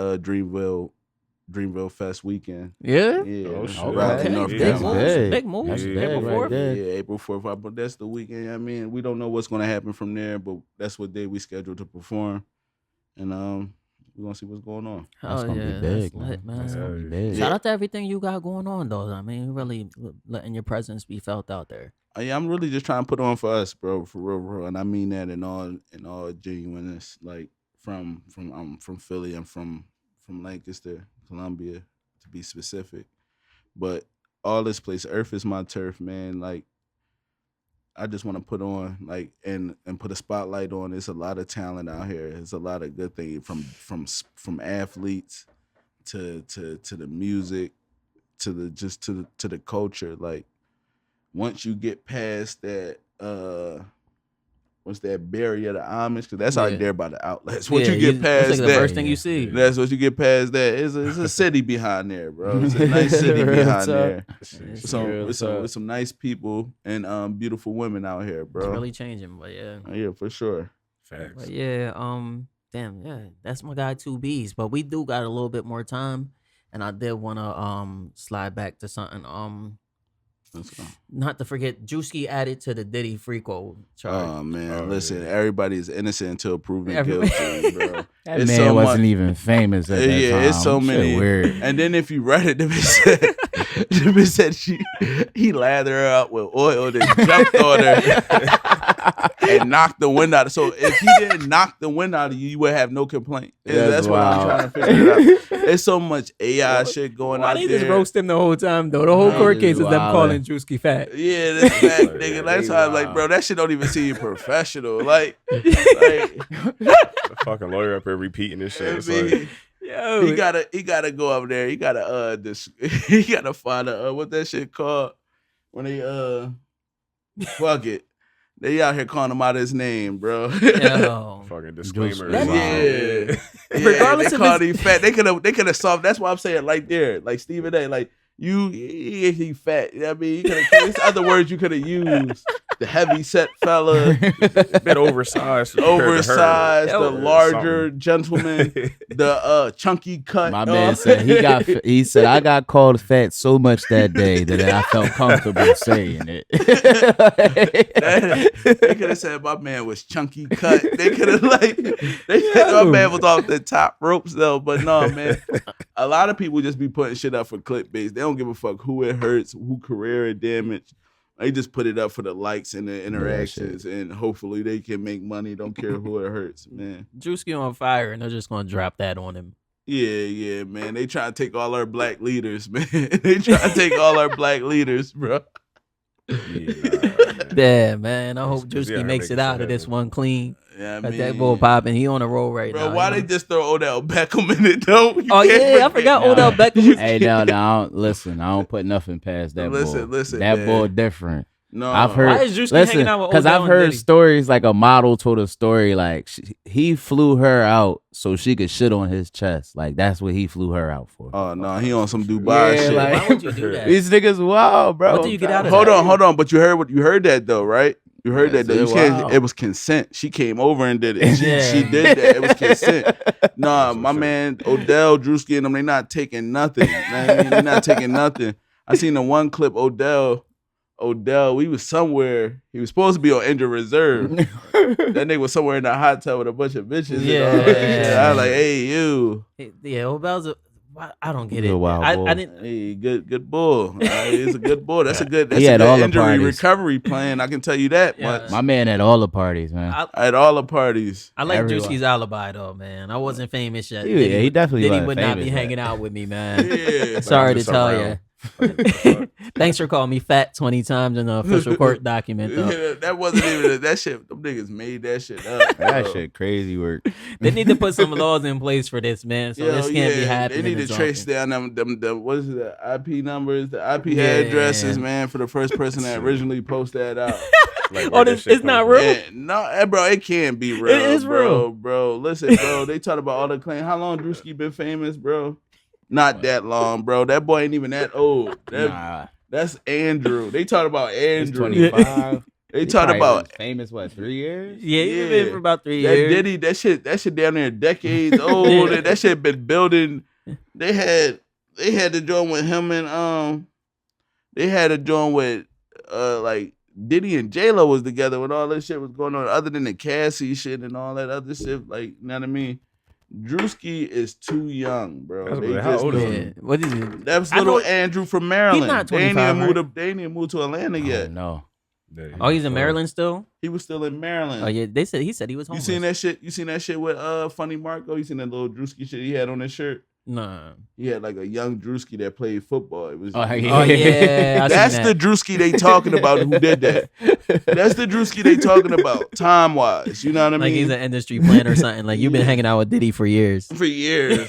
Dreamville Fest weekend. Yeah. Oh, shit. Okay. Big moves. That's big April right 4th. there. Yeah, April 4th. But that's the weekend. I mean, we don't know what's going to happen from there, but that's what day we scheduled to perform. And we're going to see what's going on. That's Oh gonna yeah, be big, that's lit, man. That's gonna be big. Shout out to everything you got going on, though. I mean, really letting your presence be felt out there. Yeah, I'm really just trying to put on for us, bro, for real, and I mean that in all genuineness. Like I'm from Philly, I'm from Lancaster, Columbia, to be specific. But all this place, Earth is my turf, man. Like, I just want to put on, like, and put a spotlight on. There's a lot of talent out here. There's a lot of good things from athletes to the music to the culture. Like, once you get past that, what's that barrier, the Amish? Because that's out there by the outlets. Once you get past like that, the first thing you see. that's what you get past that. It's a city behind there, bro. It's a nice city behind there. With some nice people and beautiful women out here, bro. It's really changing, but yeah. Yeah, for sure. Facts. But yeah, damn, yeah, that's my guy 2Bs. But we do got a little bit more time, and I did want to slide back to something. Let's go. Not to forget, Juicy added to the Diddy free code charge. Oh man, listen, yeah. everybody's innocent until proven guilty, bro. That man wasn't even famous at that time. It's so many. Shit weird. And then if you read it, the bitch said he lathered her up with oil and jumped on her and knocked the wind out of. So if he didn't knock the wind out of you, you would have no complaint. That's what I'm trying to figure out. There's so much AI shit going Why out they there. just roast him the whole time though? The whole court case is them calling Drewski fat. Yeah, that's fact, nigga. That's why I'm like, bro, that shit don't even seem professional. Like The fucking lawyer up here repeating this shit. It's like, Yo, he gotta go up there. He gotta he gotta find a what that shit called when they fuck it. They out here calling him out his name, bro. yo. fucking disclaimer. Yeah. Regardless they of called him fat. They could have solved. That's why I'm saying right there, like Stephen A. Like he fat. You know what I mean, there's other words you could have used. the heavy set fella, A bit oversized, the larger gentleman, the chunky cut. My man said he said I got called fat so much that day that I felt comfortable saying it. They could have said my man was chunky cut. They could have said my man was off the top ropes though. But no, man, a lot of people just be putting shit up for clickbait. They don't give a fuck who it hurts, who career it damaged. They just put it up for the likes and the interactions, and hopefully they can make money. Don't care who it hurts, man. Drewski on fire, and they're just gonna drop that on him. Yeah, man. They try to take all our black leaders, man. They try to take all our black leaders, bro. Yeah, man. I hope Drewski makes it out of this one clean. Yeah, I mean, that bull popping. He on the roll right now. Bro, why they just throw Odell Beckham in it though? I forgot Odell Beckham. Hey, no, I don't put nothing past that bull. Listen, that man. bull different. No, I've heard. Why is Drewski hanging out with because Odell I've heard and Diddy? stories like a model told a story like he flew her out so she could shit on his chest. Like that's what he flew her out for. Oh no, he on some Dubai shit. like, Why would you do that? These niggas wild, bro. What do you get out of Hold that? on, but you heard that though, right? You heard that though. You Wow. can't, it was consent. She came over and did it. Yeah. She did that. It was consent. Nah, my man Odell, Drewski, and them, they not taking nothing. You know what I mean? They not taking nothing. I seen the one clip. Odell, we was somewhere. He was supposed to be on injured reserve. That nigga was somewhere in the hot tub with a bunch of bitches. Yeah. And all that shit. I was like, hey, you. Yeah, Odell's I don't get He's it. a wild bull. I didn't. Hey, good bull. He's a good bull. That's a good had all the injury parties. recovery plan. I can tell you that Yeah. much. My man at all the parties, man. At all the parties. I like Everyone. Drewski's alibi though, man. I wasn't famous yet. Yeah, he definitely Diddy wasn't would not be famous hanging yet. out with me, man. Yeah. Sorry I'm to just tell around. you. Thanks for calling me fat 20 times in the official court document, though. Yeah, that wasn't even that shit. Them niggas made that shit up. That bro. shit crazy work. They need to put some laws in place for this, man. So Yo, this can't be yeah, happening. They need to as trace often. down them what is it, the IP numbers, the IP Yeah. addresses, man, for the first person that originally posted that out. Like, Oh, where that this shit it's not come real. from. Yeah, no, bro, it can't be real. It is real. bro. Listen, bro, they talk about all the claim. How long Drewski been famous, bro? Not that long, bro. That boy ain't even that old. That's Andrew. They talk about He's Andrew. 25. They He talk probably about was famous, 3 years? Yeah, he's Yeah. been for about 3 that years. Diddy. That shit down there decades old. Yeah. That shit been building. They had to join with him and they had to join with like Diddy and J-Lo was together when all this shit was going on. Other than the Cassie shit and all that other shit, like you know what I mean. Drewski is too young, bro. That's They what- how just old is don't- he? Yeah. What is it? That was I little know- Andrew from Maryland. not They ain't 25, even right? They ain't even moved to Atlanta yet. No. Yeah, Oh, he's in Maryland still? He was still in Maryland. Oh yeah, he said he was You homeless. seen that shit? You seen that shit with Funny Marco? You seen that little Drewski shit he had on his shirt? Nah. He had like a young Drewski that played football. It was Oh, Oh yeah, I that's seen the that. Drewski they talking about who did that. That's the Drewski they talking about time wise. You know what I Like mean? he's an industry plan or something. Like you've been hanging out with Diddy for years. For years.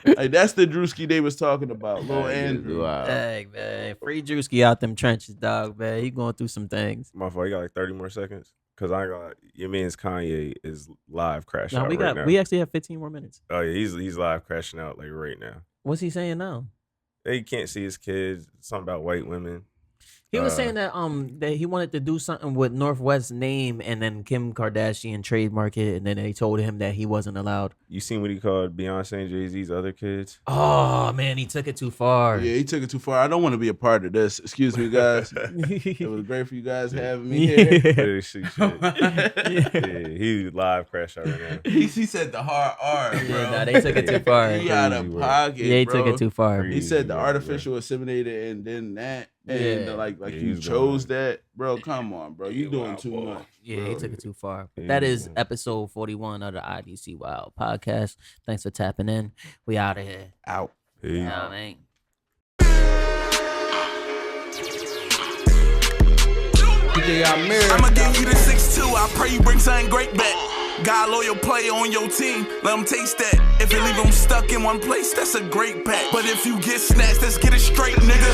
Like that's the Drewski they was talking about. Lil Andrew. Wow. Dang, man. Free Drewski out them trenches, dog, man. He going through some things. My fault. You got like 30 more seconds. Cause I ain't gonna. Your man's Kanye is live crashing No, out right now. we actually have 15 more minutes. Oh yeah, he's live crashing out like right now. What's he saying now? He can't see his kids. Something about white women. He was saying that that he wanted to do something with Northwest's name and then Kim Kardashian trademark it, and then they told him that he wasn't allowed. You seen what he called Beyonce and Jay-Z's other kids? Oh man, he took it too far. Yeah, he took it too far. I don't want to be a part of this. Excuse me, guys. It was great for you guys having me here. Yeah, shit. Yeah, he live crash out right now. He said the hard R, bro. Yeah, nah, they took it too far. He out of Crazy pocket, Yeah, he bro. took it too far. He said the Yeah, artificial assimilated and then that. And Yeah. like Yeah, you he's chose doing that. Bro, come on, bro. You doing wild too boy. much. Yeah, he bro. took it too far. But Yeah. that is episode 41 of the IDCYL podcast. Thanks for tapping in. We out of here. Out. Peace. You know what I mean? I'ma give you the 6-2. I pray you bring something great back. Got a loyal player on your team, let him taste that. If you leave him stuck in one place, that's a great pack. But if you get snatched, let's get it straight, nigga.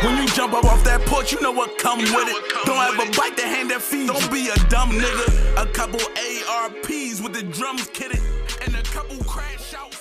When you jump up off that porch, you know what come with it. Don't ever bite the hand that feeds. Don't be a dumb nigga. A couple ARPs with the drums kitted, and a couple crash out.